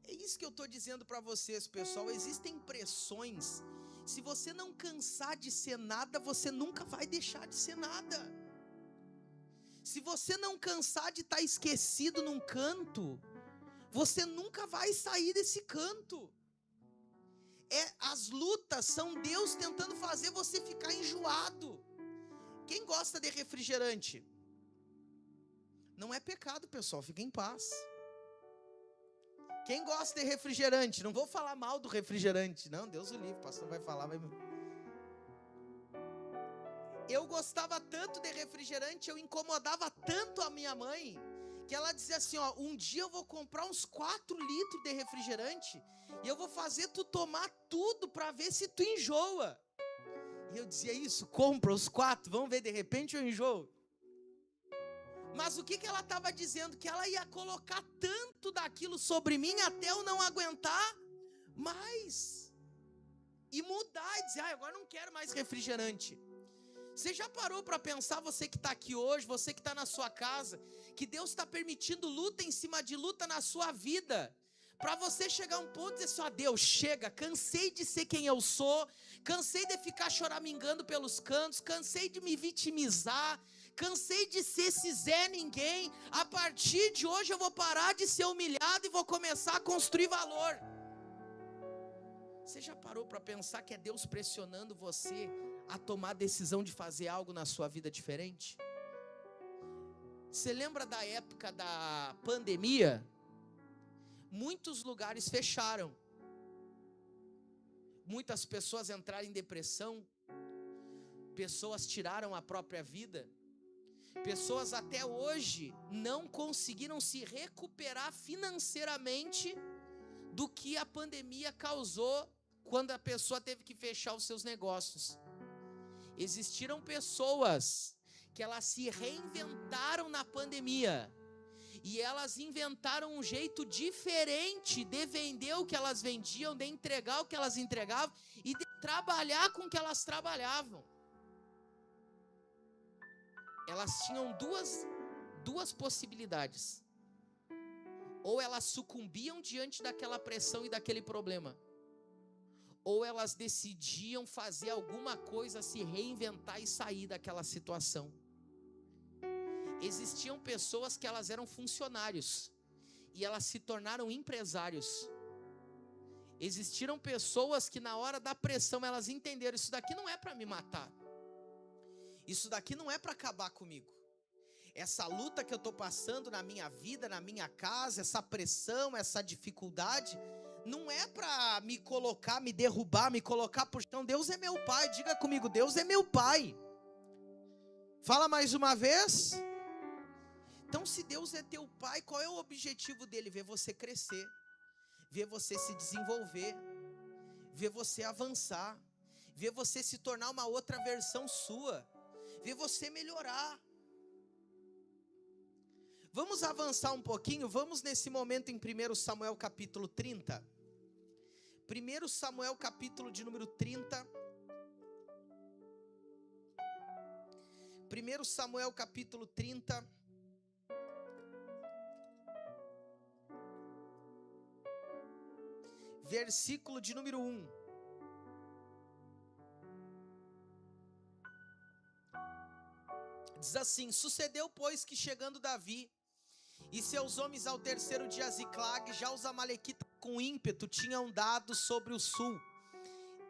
É isso que eu estou dizendo para vocês, pessoal. Existem pressões. Se você não cansar de ser nada, você nunca vai deixar de ser nada. Se você não cansar de estar esquecido num canto, você nunca vai sair desse canto. As lutas são Deus tentando fazer você ficar enjoado. Quem gosta de refrigerante? Não é pecado, pessoal, fica em paz. Quem gosta de refrigerante? Não vou falar mal do refrigerante. Não, Deus o livre, o pastor vai falar. Eu gostava tanto de refrigerante, eu incomodava tanto a minha mãe, que ela dizia assim, ó, um dia eu vou comprar uns 4 litros de refrigerante, e eu vou fazer tu tomar tudo para ver se tu enjoa. E eu dizia isso, compra os 4, vamos ver, de repente eu enjoo. Mas o que ela estava dizendo? Que ela ia colocar tanto daquilo sobre mim até eu não aguentar mais. E mudar e dizer, agora não quero mais refrigerante. Você já parou para pensar, você que está aqui hoje, você que está na sua casa, que Deus está permitindo luta em cima de luta na sua vida? Para você chegar a um ponto e dizer assim, Deus, chega, cansei de ser quem eu sou, cansei de ficar choramingando pelos cantos, cansei de me vitimizar, cansei de ser esse Zé Ninguém. A partir de hoje eu vou parar de ser humilhado e vou começar a construir valor. Você já parou para pensar que é Deus pressionando você a tomar a decisão de fazer algo na sua vida diferente? Você lembra da época da pandemia? Muitos lugares fecharam. Muitas pessoas entraram em depressão. Pessoas tiraram a própria vida. Pessoas até hoje não conseguiram se recuperar financeiramente do que a pandemia causou quando a pessoa teve que fechar os seus negócios. Existiram pessoas que elas se reinventaram na pandemia e elas inventaram um jeito diferente de vender o que elas vendiam, de entregar o que elas entregavam e de trabalhar com o que elas trabalhavam. Elas tinham duas possibilidades. Ou elas sucumbiam diante daquela pressão e daquele problema, ou elas decidiam fazer alguma coisa, se reinventar e sair daquela situação. Existiam pessoas que elas eram funcionários e elas se tornaram empresários. Existiram pessoas que na hora da pressão elas entenderam, isso daqui não é para me matar. Isso daqui não é para acabar comigo. Essa luta que eu estou passando na minha vida, na minha casa, essa pressão, essa dificuldade, não é para me colocar, me derrubar, me colocar por chão. Deus é meu pai, diga comigo, Deus é meu pai. Fala mais uma vez. Então, se Deus é teu pai, qual é o objetivo dele? Ver você crescer, ver você se desenvolver, ver você avançar, ver você se tornar uma outra versão sua, ver você melhorar. Vamos avançar um pouquinho, vamos nesse momento em 1 Samuel capítulo 30. 1 Samuel capítulo de número 30. 1 Samuel capítulo 30. Versículo de número 1. Diz assim: sucedeu, pois, que chegando Davi e seus homens ao terceiro dia a Ziclag, já os amalequitas com ímpeto tinham dado sobre o sul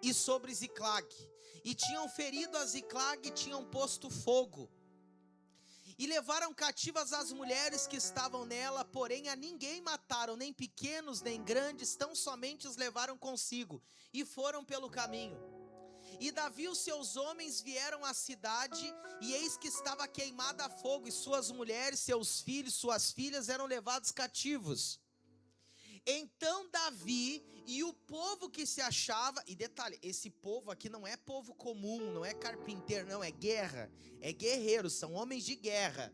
e sobre Ziclag, e tinham ferido a Ziclag e tinham posto fogo, e levaram cativas as mulheres que estavam nela, porém a ninguém mataram, nem pequenos nem grandes, tão somente os levaram consigo, e foram pelo caminho. E Davi e os seus homens vieram à cidade, e eis que estava queimada a fogo, e suas mulheres, seus filhos, suas filhas eram levados cativos. Então Davi e o povo que se achava, e detalhe, esse povo aqui não é povo comum, não é carpinteiro, não, é guerra, é guerreiros, são homens de guerra.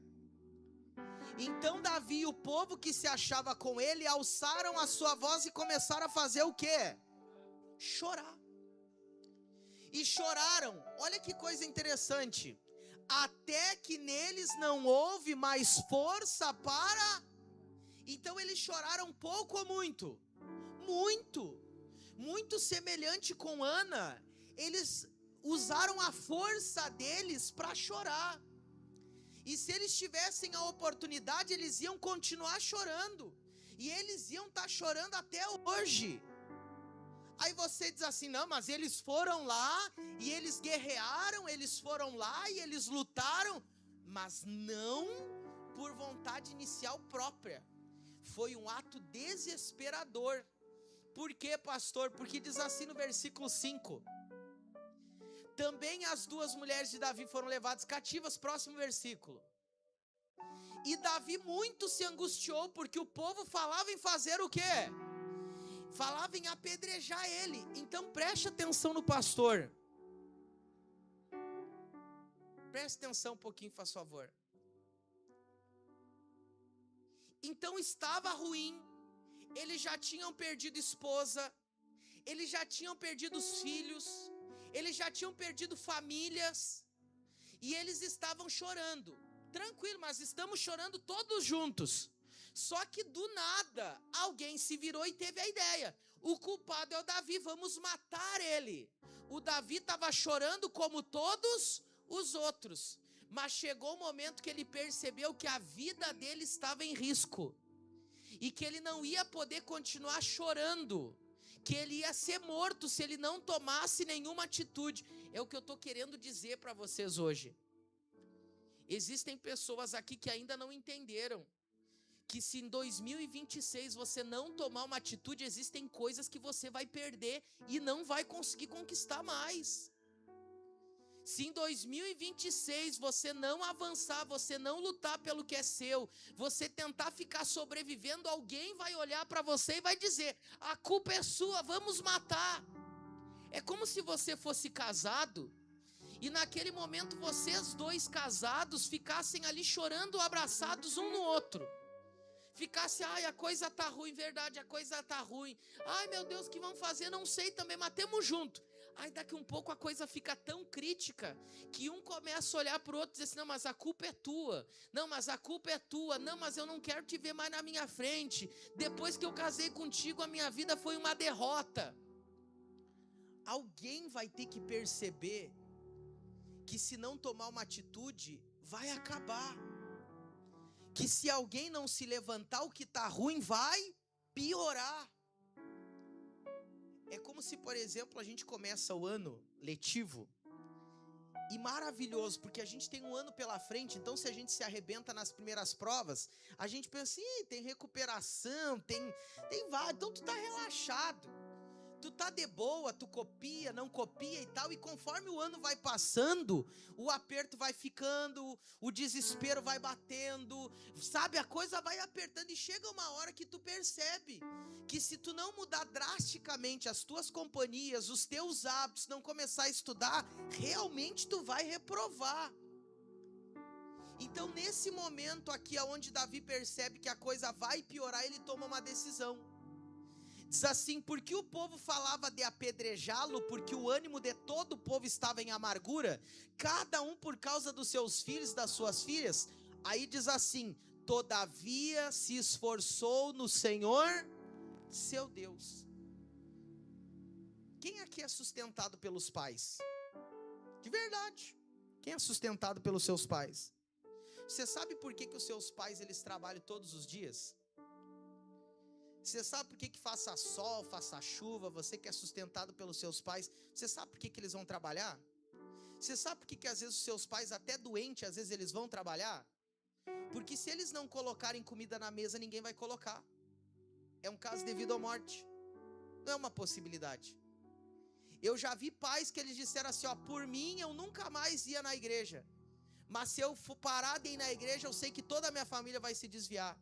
Então Davi e o povo que se achava com ele alçaram a sua voz e começaram a fazer o quê? Chorar. E choraram, olha que coisa interessante, até que neles não houve mais força para... Então eles choraram pouco ou muito? Muito semelhante com Ana, eles usaram a força deles para chorar. E se eles tivessem a oportunidade, eles iam continuar chorando, e eles iam estar chorando até hoje. Aí você diz assim, não, mas eles foram lá, e eles guerrearam, eles foram lá e eles lutaram, mas não por vontade inicial própria, foi um ato desesperador. Por quê, pastor? Porque diz assim no versículo 5, também as duas mulheres de Davi foram levadas cativas, próximo versículo. E Davi muito se angustiou, porque o povo falava em fazer o quê? Falava em apedrejar ele. Então preste atenção no pastor. Preste atenção um pouquinho, faz favor. Então estava ruim. Eles já tinham perdido esposa, eles já tinham perdido os filhos, eles já tinham perdido famílias, e eles estavam chorando. Tranquilo, mas estamos chorando todos juntos. Só que do nada, alguém se virou e teve a ideia. O culpado é o Davi, vamos matar ele. O Davi estava chorando como todos os outros. Mas chegou o momento que ele percebeu que a vida dele estava em risco. E que ele não ia poder continuar chorando. Que ele ia ser morto se ele não tomasse nenhuma atitude. É o que eu estou querendo dizer para vocês hoje. Existem pessoas aqui que ainda não entenderam que se em 2026 você não tomar uma atitude, existem coisas que você vai perder e não vai conseguir conquistar mais. Se em 2026 você não avançar, você não lutar pelo que é seu, você tentar ficar sobrevivendo, alguém vai olhar para você e vai dizer, a culpa é sua, vamos matar. É como se você fosse casado e naquele momento vocês dois casados ficassem ali chorando, abraçados um no outro. Ficasse, ai, a coisa tá ruim, verdade, a coisa tá ruim. Ai, meu Deus, o que vamos fazer? Não sei também, mas temos junto. Aí daqui um pouco a coisa fica tão crítica que um começa a olhar para o outro e dizer assim, não, mas a culpa é tua. Não, mas a culpa é tua. Não, mas eu não quero te ver mais na minha frente. Depois que eu casei contigo, a minha vida foi uma derrota. Alguém vai ter que perceber que se não tomar uma atitude, vai acabar. Que se alguém não se levantar, o que está ruim vai piorar. É como se, por exemplo, a gente começa o ano letivo e maravilhoso, porque a gente tem um ano pela frente. Então se a gente se arrebenta nas primeiras provas, a gente pensa, tem recuperação, tem vários, então tu tá relaxado, tu tá de boa, tu copia, não copia e tal, e conforme o ano vai passando, o aperto vai ficando, o desespero vai batendo, sabe, a coisa vai apertando, e chega uma hora que tu percebe que se tu não mudar drasticamente as tuas companhias, os teus hábitos, não começar a estudar, realmente tu vai reprovar. Então nesse momento aqui, onde Davi percebe que a coisa vai piorar, ele toma uma decisão. Diz assim: porque o povo falava de apedrejá-lo, porque o ânimo de todo o povo estava em amargura, cada um por causa dos seus filhos e das suas filhas. Aí diz assim: todavia se esforçou no Senhor, seu Deus. Quem aqui é sustentado pelos pais? De verdade. Quem é sustentado pelos seus pais? Você sabe por que os seus pais eles trabalham todos os dias? Você sabe por que faça sol, faça chuva, você que é sustentado pelos seus pais, você sabe por que eles vão trabalhar? Você sabe por que às vezes os seus pais, até doentes, às vezes eles vão trabalhar? Porque se eles não colocarem comida na mesa, ninguém vai colocar. É um caso de vida ou morte. Não é uma possibilidade. Eu já vi pais que eles disseram assim, por mim eu nunca mais ia na igreja. Mas se eu for parar de ir na igreja, eu sei que toda a minha família vai se desviar.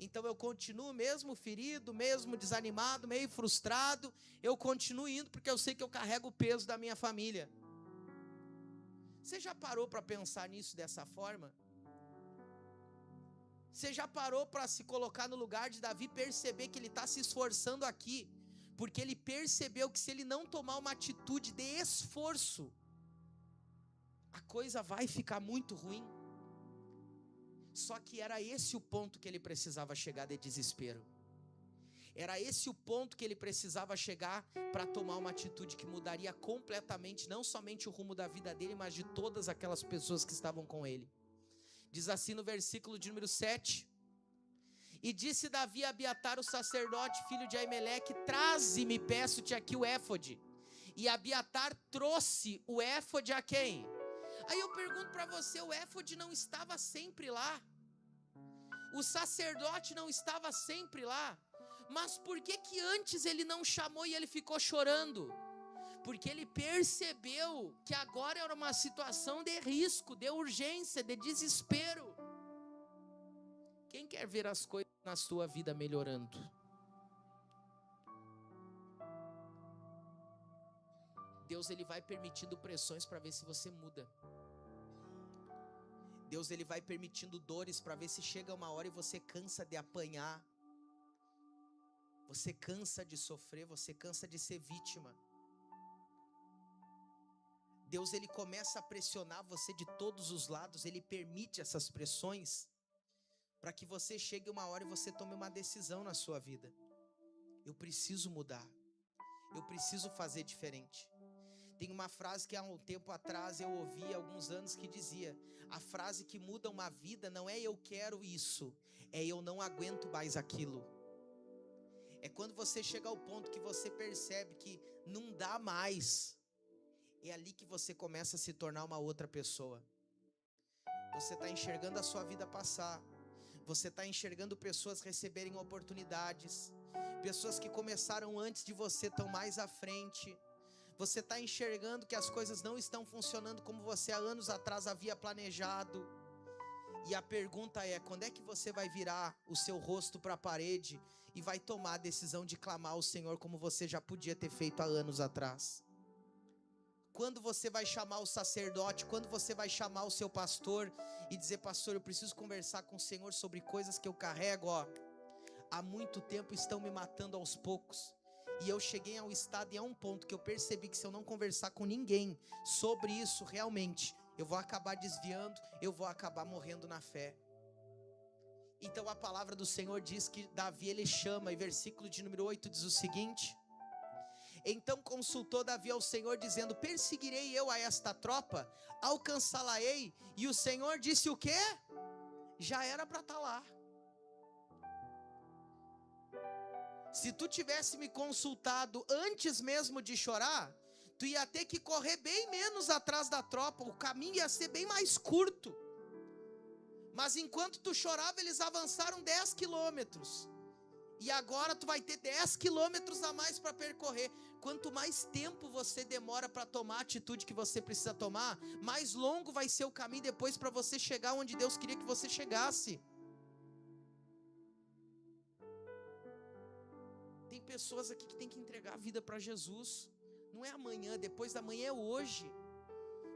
Então eu continuo mesmo ferido, mesmo desanimado, meio frustrado, eu continuo indo porque eu sei que eu carrego o peso da minha família. Você já parou para pensar nisso dessa forma? Você já parou para se colocar no lugar de Davi, perceber que ele está se esforçando aqui, porque ele percebeu que se ele não tomar uma atitude de esforço, a coisa vai ficar muito ruim. Só que era esse o ponto que ele precisava chegar de desespero. Era esse o ponto que ele precisava chegar para tomar uma atitude que mudaria completamente, não somente o rumo da vida dele, mas de todas aquelas pessoas que estavam com ele. Diz assim no versículo de número 7. E disse Davi a Abiatar, o sacerdote, filho de Aimeleque: traze-me, peço-te aqui o éfode. E Abiatar trouxe o éfode a quem? Aí eu pergunto para você, o éfode não estava sempre lá? O sacerdote não estava sempre lá? Mas por que que antes ele não chamou e ele ficou chorando? Porque ele percebeu que agora era uma situação de risco, de urgência, de desespero. Quem quer ver as coisas na sua vida melhorando? Deus ele vai permitindo pressões para ver se você muda. Deus ele vai permitindo dores para ver se chega uma hora e você cansa de apanhar. Você cansa de sofrer, você cansa de ser vítima. Deus ele começa a pressionar você de todos os lados, ele permite essas pressões para que você chegue uma hora e você tome uma decisão na sua vida. Eu preciso mudar. Eu preciso fazer diferente. Tem uma frase que há um tempo atrás eu ouvi, há alguns anos, que dizia: a frase que muda uma vida não é eu quero isso, é eu não aguento mais aquilo. É quando você chega ao ponto que você percebe que não dá mais. É ali que você começa a se tornar uma outra pessoa. Você está enxergando a sua vida passar. Você está enxergando pessoas receberem oportunidades. Pessoas que começaram antes de você estão mais à frente. Você está enxergando que as coisas não estão funcionando como você há anos atrás havia planejado. E a pergunta é: quando é que você vai virar o seu rosto para a parede e vai tomar a decisão de clamar ao Senhor como você já podia ter feito há anos atrás? Quando você vai chamar o sacerdote, quando você vai chamar o seu pastor e dizer: pastor, eu preciso conversar com o Senhor sobre coisas que eu carrego, há muito tempo estão me matando aos poucos. E eu cheguei ao estado e a um ponto que eu percebi que se eu não conversar com ninguém sobre isso, realmente, eu vou acabar desviando, eu vou acabar morrendo na fé. Então a palavra do Senhor diz que Davi ele chama, e versículo de número 8 diz o seguinte: então consultou Davi ao Senhor, dizendo: perseguirei eu a esta tropa, alcançá-la-ei? E o Senhor disse o quê? Já era para estar lá. Se tu tivesse me consultado antes mesmo de chorar, Tu ia ter que correr bem menos atrás da tropa, o caminho ia ser bem mais curto. Mas enquanto tu chorava, eles avançaram 10 quilômetros. E agora tu vai ter 10 quilômetros a mais para percorrer. Quanto mais tempo você demora para tomar a atitude que você precisa tomar, mais longo vai ser o caminho depois para você chegar onde Deus queria que você chegasse. Tem pessoas aqui que tem que entregar a vida para Jesus. Não é amanhã, depois da manhã é hoje.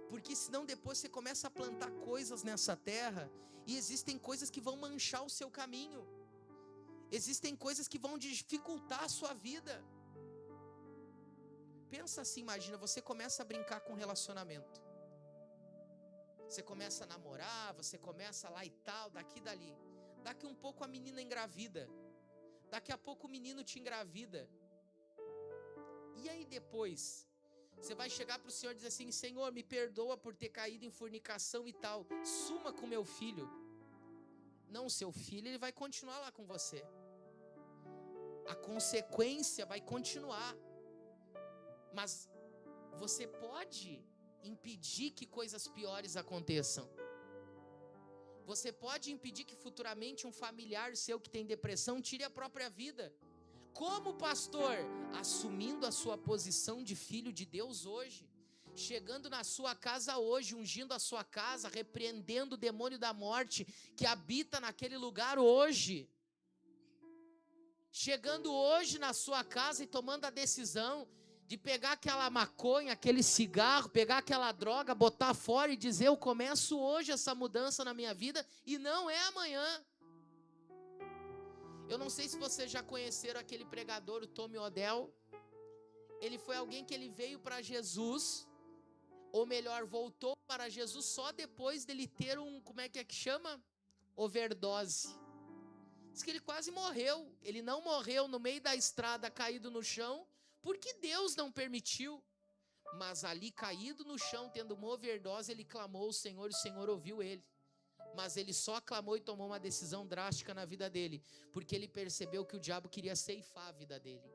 Porque senão depois você começa a plantar coisas nessa terra, e existem coisas que vão manchar o seu caminho. Existem coisas que vão dificultar a sua vida. Pensa assim, imagina, você começa a brincar com relacionamento. Você começa a namorar, você começa lá e tal, daqui e dali. Daqui um pouco a menina engravida. Daqui a pouco o menino te engravida. E aí depois, você vai chegar para o Senhor e dizer assim: Senhor, me perdoa por ter caído em fornicação e tal. Suma com meu filho. Não, o seu filho, ele vai continuar lá com você. A consequência vai continuar. Mas você pode impedir que coisas piores aconteçam. Você pode impedir que futuramente um familiar seu que tem depressão tire a própria vida. Como pastor? Assumindo a sua posição de filho de Deus hoje. Chegando na sua casa hoje, ungindo a sua casa, repreendendo o demônio da morte que habita naquele lugar hoje. Chegando hoje na sua casa e tomando a decisão de pegar aquela maconha, aquele cigarro, pegar aquela droga, botar fora e dizer: eu começo hoje essa mudança na minha vida e não é amanhã. Eu não sei se vocês já conheceram aquele pregador, o Tommy Odell. Ele foi alguém que ele veio para Jesus, ou melhor, voltou para Jesus só depois dele ter como é que chama? Overdose. Diz que ele quase morreu. Ele não morreu no meio da estrada, caído no chão, porque Deus não permitiu. Mas ali, caído no chão, tendo uma overdose, ele clamou ao Senhor e o Senhor ouviu ele. Mas ele só clamou e tomou uma decisão drástica na vida dele, porque ele percebeu que o diabo queria ceifar a vida dele.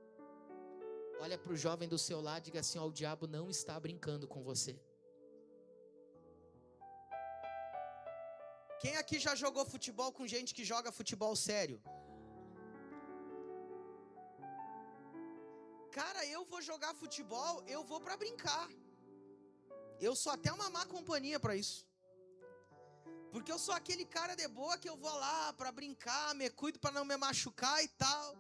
Olha para o jovem do seu lado e diga assim: ó, o diabo não está brincando com você. Quem aqui já jogou futebol com gente que joga futebol sério? Cara, eu vou jogar futebol, eu vou para brincar. Eu sou até uma má companhia para isso. Porque eu sou aquele cara de boa que eu vou lá para brincar, me cuido para não me machucar e tal.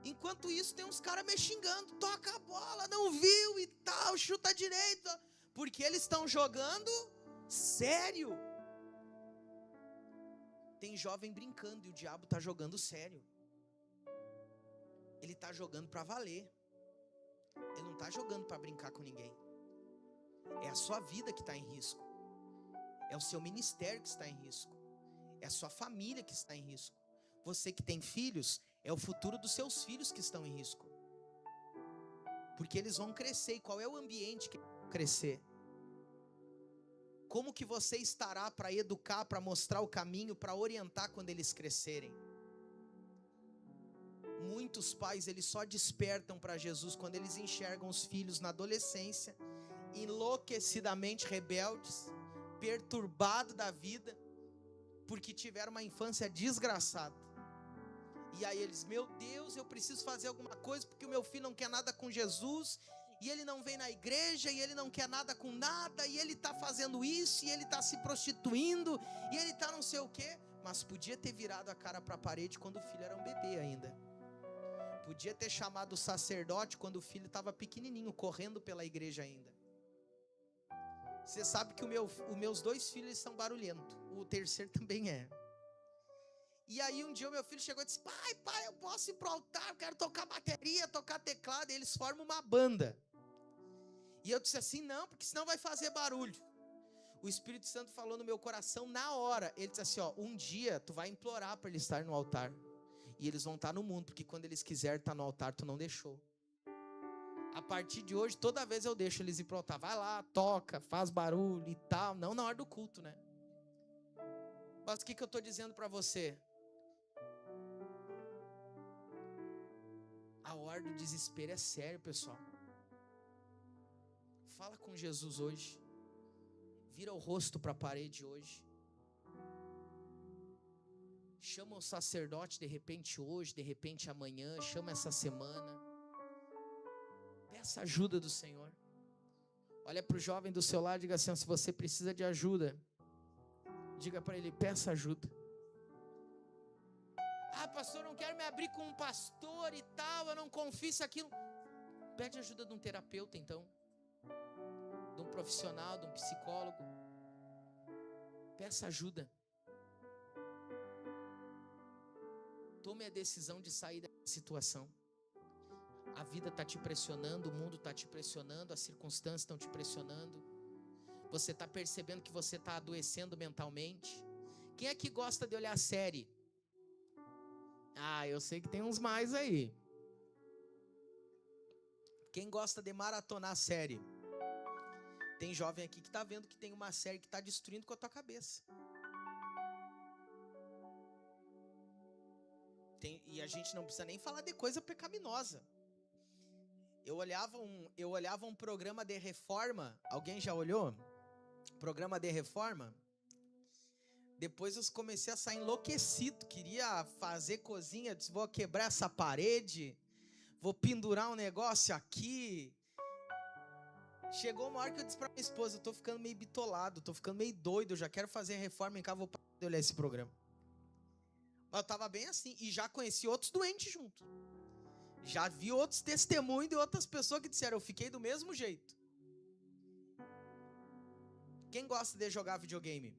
Enquanto isso tem uns caras me xingando: toca a bola, não viu e tal, chuta direito. Porque eles estão jogando sério. Tem jovem brincando e o diabo está jogando sério. Ele está jogando para valer. Ele não está jogando para brincar com ninguém. É a sua vida que está em risco. É o seu ministério que está em risco. É a sua família que está em risco. Você que tem filhos, é o futuro dos seus filhos que estão em risco. Porque eles vão crescer. E qual é o ambiente que vão crescer? Como que você estará para educar, para mostrar o caminho, para orientar quando eles crescerem? Muitos pais, eles só despertam para Jesus quando eles enxergam os filhos na adolescência, enlouquecidamente rebeldes, perturbados da vida, porque tiveram uma infância desgraçada. E aí eles: meu Deus, eu preciso fazer alguma coisa, porque o meu filho não quer nada com Jesus, e ele não vem na igreja, e ele não quer nada com nada, e ele está fazendo isso, e ele está se prostituindo, e ele está não sei o quê. Mas podia ter virado a cara para a parede quando o filho era um bebê ainda. Podia ter chamado o sacerdote quando o filho estava pequenininho, correndo pela igreja ainda. Você sabe que os meus 2 filhos são barulhentos. O terceiro também é. E aí um dia o meu filho chegou e disse: pai, eu posso ir para o altar, eu quero tocar bateria, tocar teclado. E eles formam uma banda. E eu disse assim: não, porque senão vai fazer barulho. O Espírito Santo falou no meu coração na hora. Ele disse assim: ó, um dia tu vai implorar para eles estarem no altar. E eles vão estar no mundo, porque quando eles quiserem estar no altar, tu não deixou. A partir de hoje, toda vez eu deixo eles ir pro altar. Vai lá, toca, faz barulho e tal. Não na hora do culto, né? Mas o que eu estou dizendo para você? A hora do desespero é sério, pessoal. Fala com Jesus hoje. Vira o rosto para a parede hoje. Chama o sacerdote de repente hoje, de repente amanhã, chama essa semana. Peça ajuda do Senhor. Olha para o jovem do seu lado e diga assim: se você precisa de ajuda, diga para ele, peça ajuda. Ah, pastor, não quero me abrir com um pastor e tal, eu não confio aquilo. Pede ajuda de um terapeuta então, de um profissional, de um psicólogo. Peça ajuda. Tome a decisão de sair dessa situação. A vida está te pressionando, o mundo está te pressionando, as circunstâncias estão te pressionando. Você está percebendo que você está adoecendo mentalmente. Quem é que gosta de olhar série? Ah, eu sei que tem uns mais aí. Quem gosta de maratonar série? Tem jovem aqui que está vendo que tem uma série que está destruindo com a tua cabeça. E a gente não precisa nem falar de coisa pecaminosa. Eu olhava um programa de reforma. Alguém já olhou? Programa de reforma. Depois eu comecei a sair enlouquecido. Queria fazer cozinha. Disse, vou quebrar essa parede. Vou pendurar um negócio aqui. Chegou uma hora que eu disse pra minha esposa, eu tô ficando meio bitolado, tô ficando meio doido, eu já quero fazer a reforma em casa, vou parar de olhar esse programa. Mas eu tava bem assim, e já conheci outros doentes junto. Já vi outros testemunhos de outras pessoas que disseram, eu fiquei do mesmo jeito. Quem gosta de jogar videogame?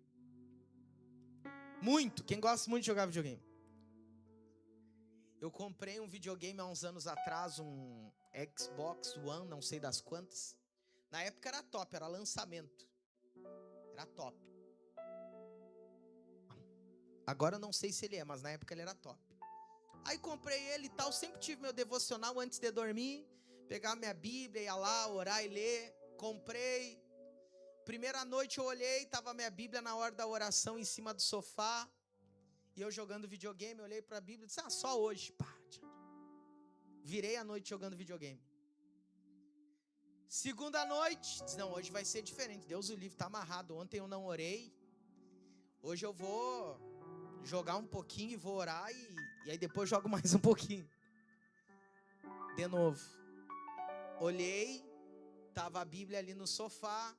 Muito, quem gosta muito de jogar videogame? Eu comprei um videogame há uns anos atrás, um Xbox One, não sei das quantas. Na época era top, era lançamento. Era top. Agora eu não sei se ele é, mas na época ele era top. Aí comprei ele e tal, sempre tive meu devocional antes de dormir. Pegar minha Bíblia, ia lá, orar e ler. Comprei. Primeira noite eu olhei, tava minha Bíblia na hora da oração em cima do sofá. E eu jogando videogame, olhei pra Bíblia e disse, só hoje. Pá, virei a noite jogando videogame. Segunda noite, disse, não, hoje vai ser diferente. Deus o livre, tá amarrado. Ontem eu não orei. Hoje eu vou jogar um pouquinho e vou orar e aí depois jogo mais um pouquinho. De novo. Olhei, tava a Bíblia ali no sofá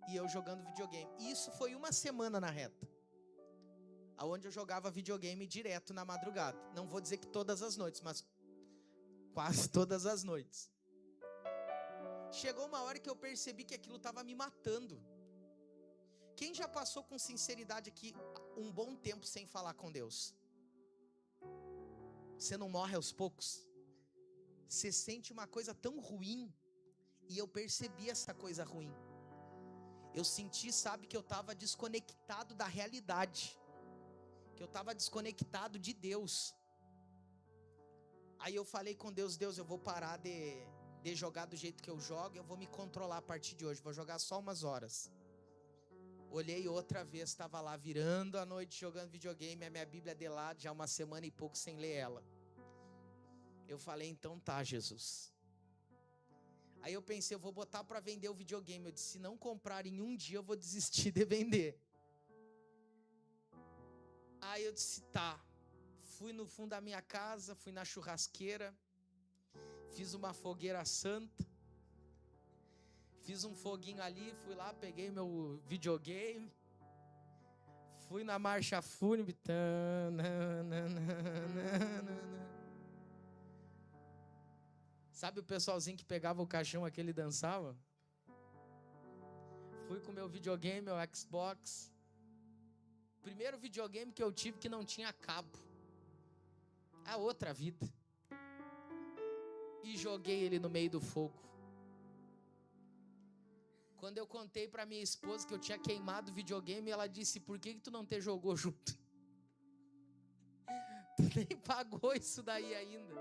e eu jogando videogame. Isso foi uma semana na reta. Aonde eu jogava videogame direto na madrugada. Não vou dizer que todas as noites, mas quase todas as noites. Chegou uma hora que eu percebi que aquilo estava me matando. Quem já passou com sinceridade aqui um bom tempo sem falar com Deus? Você não morre aos poucos? Você sente uma coisa tão ruim. E eu percebi essa coisa ruim. Eu senti, sabe, que eu estava desconectado da realidade. Que eu estava desconectado de Deus. Aí eu falei com Deus, Deus, eu vou parar de jogar do jeito que eu jogo, eu vou me controlar a partir de hoje, vou jogar só umas horas. Olhei outra vez, estava lá virando a noite jogando videogame, a minha Bíblia de lado, já uma semana e pouco sem ler ela. Eu falei, então tá, Jesus. Aí eu pensei, eu vou botar para vender o videogame. Eu disse, se não comprar em um dia, eu vou desistir de vender. Aí eu disse, tá. Fui no fundo da minha casa, fui na churrasqueira, fiz uma fogueira santa, fiz um foguinho ali, fui lá, peguei meu videogame, fui na marcha fúnebre. Sabe o pessoalzinho que pegava o caixão aquele e dançava? Fui com meu videogame, meu Xbox. Primeiro videogame que eu tive que não tinha cabo. A outra vida. E joguei ele no meio do fogo. Quando eu contei pra minha esposa que eu tinha queimado o videogame, ela disse, por que tu não te jogou junto? Tu nem pagou isso daí ainda.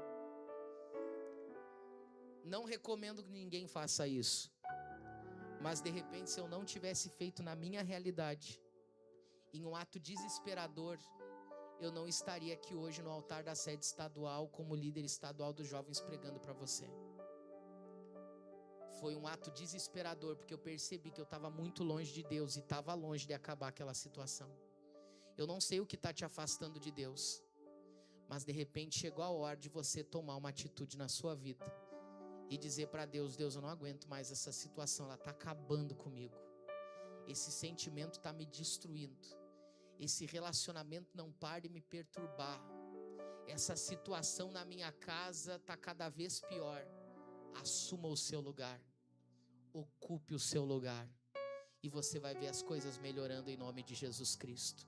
Não recomendo que ninguém faça isso. Mas de repente, se eu não tivesse feito na minha realidade, em um ato desesperador, eu não estaria aqui hoje no altar da sede estadual como líder estadual dos jovens pregando para você. Foi um ato desesperador, porque eu percebi que eu estava muito longe de Deus e estava longe de acabar aquela situação. Eu não sei o que está te afastando de Deus, mas de repente chegou a hora de você tomar uma atitude na sua vida e dizer para Deus: Deus, eu não aguento mais essa situação, ela está acabando comigo. Esse sentimento está me destruindo. Esse relacionamento não para de me perturbar. Essa situação na minha casa está cada vez pior. Assuma o seu lugar. Ocupe o seu lugar. E você vai ver as coisas melhorando em nome de Jesus Cristo.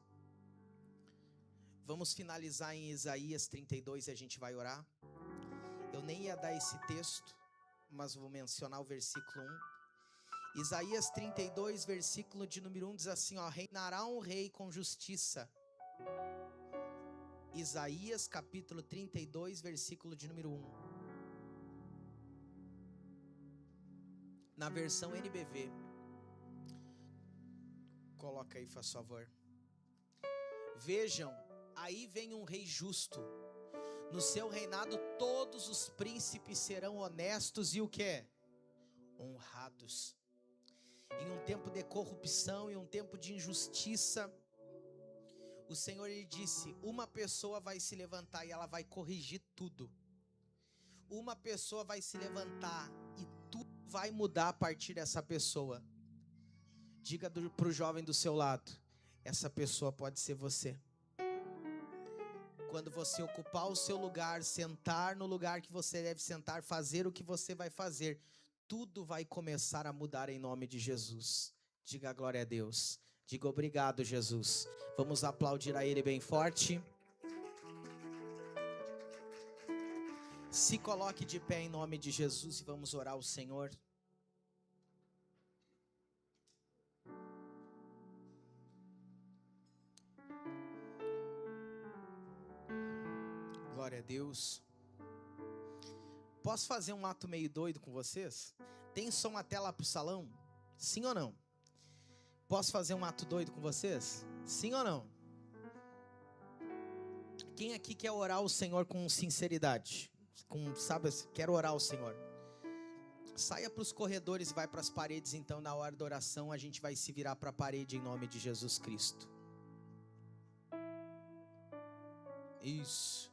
Vamos finalizar em Isaías 32 e a gente vai orar. Eu nem ia dar esse texto, mas vou mencionar o versículo 1. Isaías 32, versículo de número 1 diz assim, ó: reinará um rei com justiça. Isaías capítulo 32, versículo de número 1. Na versão NBV. Coloca aí, faz favor. Vejam, aí vem um rei justo. No seu reinado todos os príncipes serão honestos e o que? Honrados. Em um tempo de corrupção, em um tempo de injustiça, o Senhor, Ele disse, uma pessoa vai se levantar e ela vai corrigir tudo. Uma pessoa vai se levantar e tudo vai mudar a partir dessa pessoa. Diga para o jovem do seu lado, essa pessoa pode ser você. Quando você ocupar o seu lugar, sentar no lugar que você deve sentar, fazer o que você vai fazer, tudo vai começar a mudar em nome de Jesus. Diga glória a Deus. Diga obrigado, Jesus. Vamos aplaudir a Ele bem forte. Se coloque de pé em nome de Jesus e vamos orar ao Senhor. Glória a Deus. Posso fazer um ato meio doido com vocês? Tem som até lá pro salão? Sim ou não? Posso fazer um ato doido com vocês? Sim ou não? Quem aqui quer orar ao Senhor com sinceridade? Sabe, quero orar ao Senhor. Saia para os corredores e vai para as paredes. Então na hora da oração a gente vai se virar para a parede em nome de Jesus Cristo. Isso.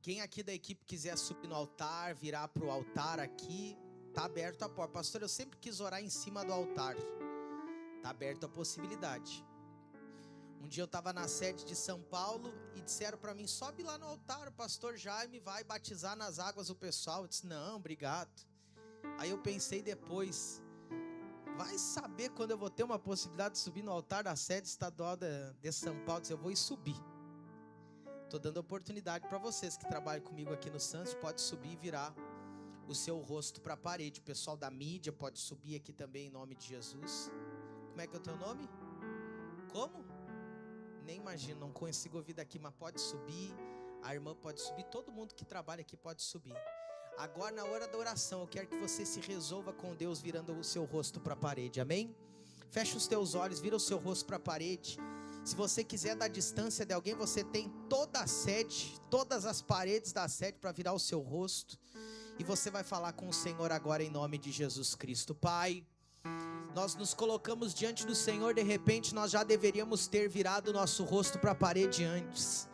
Quem aqui da equipe quiser subir no altar, virar para o altar aqui, tá aberto a porta. Pastor, eu sempre quis orar em cima do altar. Tá aberto a possibilidade. Um dia eu estava na sede de São Paulo e disseram para mim, sobe lá no altar, o pastor Jaime vai batizar nas águas o pessoal. Eu disse, não, obrigado. Aí eu pensei depois, vai saber quando eu vou ter uma possibilidade de subir no altar da sede estadual de São Paulo. Eu disse, eu vou subir. Estou dando oportunidade para vocês que trabalham comigo aqui no Santos, pode subir e virar o seu rosto para a parede. O pessoal da mídia pode subir aqui também em nome de Jesus. Como é que é o teu nome? Como? Nem imagino, não consigo ouvir daqui, mas pode subir. A irmã pode subir, todo mundo que trabalha aqui pode subir. Agora na hora da oração, eu quero que você se resolva com Deus virando o seu rosto para a parede, amém? Fecha os teus olhos, vira o seu rosto para a parede. Se você quiser da distância de alguém, você tem toda a sede, todas as paredes da sede para virar o seu rosto. E você vai falar com o Senhor agora em nome de Jesus Cristo. Pai, nós nos colocamos diante do Senhor, de repente nós já deveríamos ter virado o nosso rosto para a parede antes.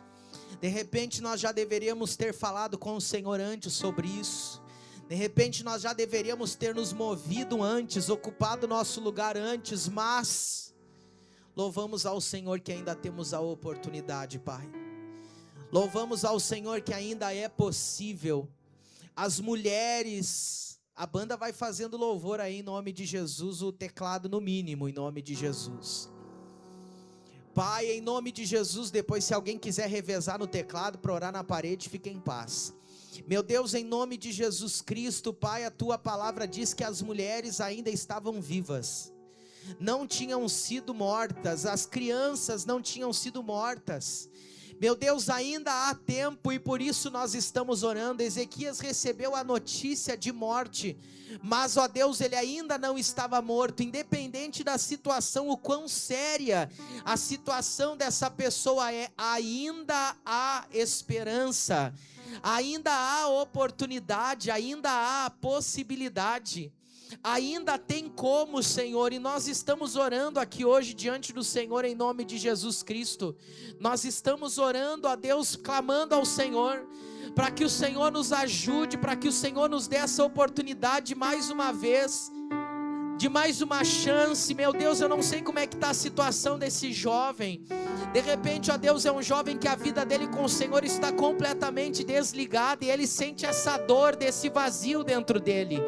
De repente nós já deveríamos ter falado com o Senhor antes sobre isso. De repente nós já deveríamos ter nos movido antes, ocupado o nosso lugar antes, mas louvamos ao Senhor que ainda temos a oportunidade, Pai. Louvamos ao Senhor que ainda é possível. As mulheres, a banda vai fazendo louvor aí em nome de Jesus, o teclado no mínimo, em nome de Jesus. Pai, em nome de Jesus, depois se alguém quiser revezar no teclado para orar na parede, fique em paz. Meu Deus, em nome de Jesus Cristo, Pai, a Tua palavra diz que as mulheres ainda estavam vivas. Não tinham sido mortas, as crianças não tinham sido mortas. Meu Deus, ainda há tempo e por isso nós estamos orando. Ezequias recebeu a notícia de morte, mas ó Deus, ele ainda não estava morto. Independente da situação, o quão séria a situação dessa pessoa é, ainda há esperança. ainda há oportunidade, ainda há possibilidade, ainda tem como, Senhor, e nós estamos orando aqui hoje diante do Senhor em nome de Jesus Cristo. Nós estamos orando a Deus, clamando ao Senhor, para que o Senhor nos ajude, para que o Senhor nos dê essa oportunidade mais uma vez, de mais uma chance. Meu Deus, eu não sei como é que está a situação desse jovem. De repente, ó Deus, é um jovem que a vida dele com o Senhor está completamente desligada, e ele sente essa dor desse vazio dentro dele.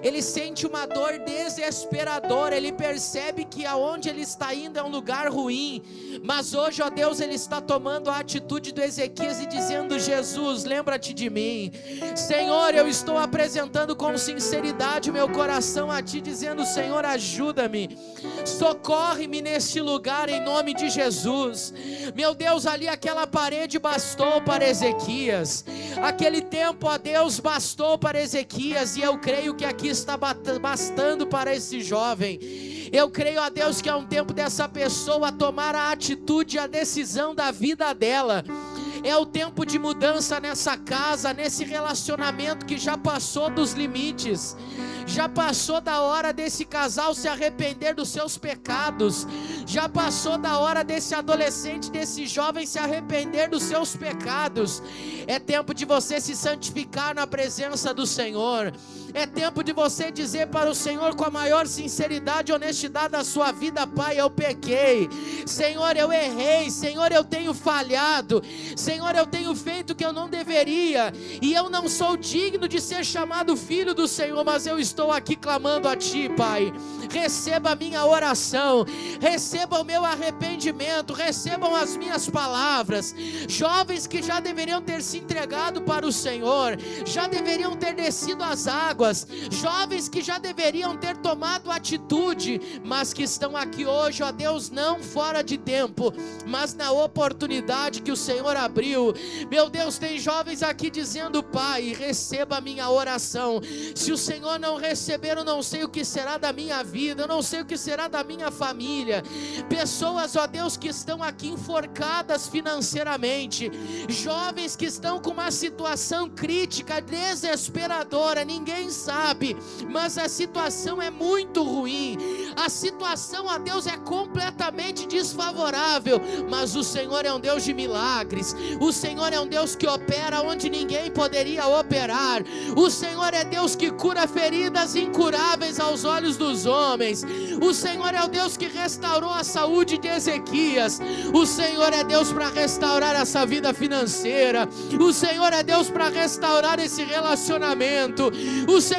Ele sente uma dor desesperadora, ele percebe que aonde ele está indo é um lugar ruim, mas hoje, ó Deus, ele está tomando a atitude do Ezequias e dizendo: Jesus, lembra-te de mim. Senhor, eu estou apresentando com sinceridade o meu coração a Ti, dizendo: Senhor, ajuda-me, socorre-me neste lugar em nome de Jesus. Meu Deus, ali aquela parede bastou para Ezequias, aquele tempo, ó Deus, bastou para Ezequias, e eu creio que aqui está bastando para esse jovem. Eu creio, ó Deus, que é um tempo dessa pessoa tomar a atitude, a decisão da vida dela. É o tempo de mudança nessa casa, nesse relacionamento que já passou dos limites. Já passou da hora desse casal se arrepender dos seus pecados. Já passou da hora desse adolescente, desse jovem se arrepender dos seus pecados. É tempo de você se santificar na presença do Senhor. É tempo de você dizer para o Senhor com a maior sinceridade e honestidade da sua vida: Pai, eu pequei. Senhor, eu errei. Senhor, eu tenho falhado. Senhor, eu tenho feito o que eu não deveria, e eu não sou digno de ser chamado filho do Senhor, mas eu estou aqui clamando a Ti, Pai. Receba a minha oração, receba o meu arrependimento, recebam as minhas palavras. Jovens que já deveriam ter se entregado para o Senhor, já deveriam ter descido as águas, jovens que já deveriam ter tomado atitude, mas que estão aqui hoje, ó Deus, não fora de tempo, mas na oportunidade que o Senhor abriu. Meu Deus, tem jovens aqui dizendo: Pai, receba a minha oração. Se o Senhor não receber, eu não sei o que será da minha vida, eu não sei o que será da minha família. Pessoas, ó Deus, que estão aqui enforcadas financeiramente, jovens que estão com uma situação crítica, desesperadora, ninguém sabe, mas a situação é muito ruim, a situação, ó Deus, é completamente desfavorável, mas o Senhor é um Deus de milagres, o Senhor é um Deus que opera onde ninguém poderia operar, o Senhor é Deus que cura feridas incuráveis aos olhos dos homens, o Senhor é o Deus que restaurou a saúde de Ezequias, o Senhor é Deus para restaurar essa vida financeira, o Senhor é Deus para restaurar esse relacionamento, o Senhor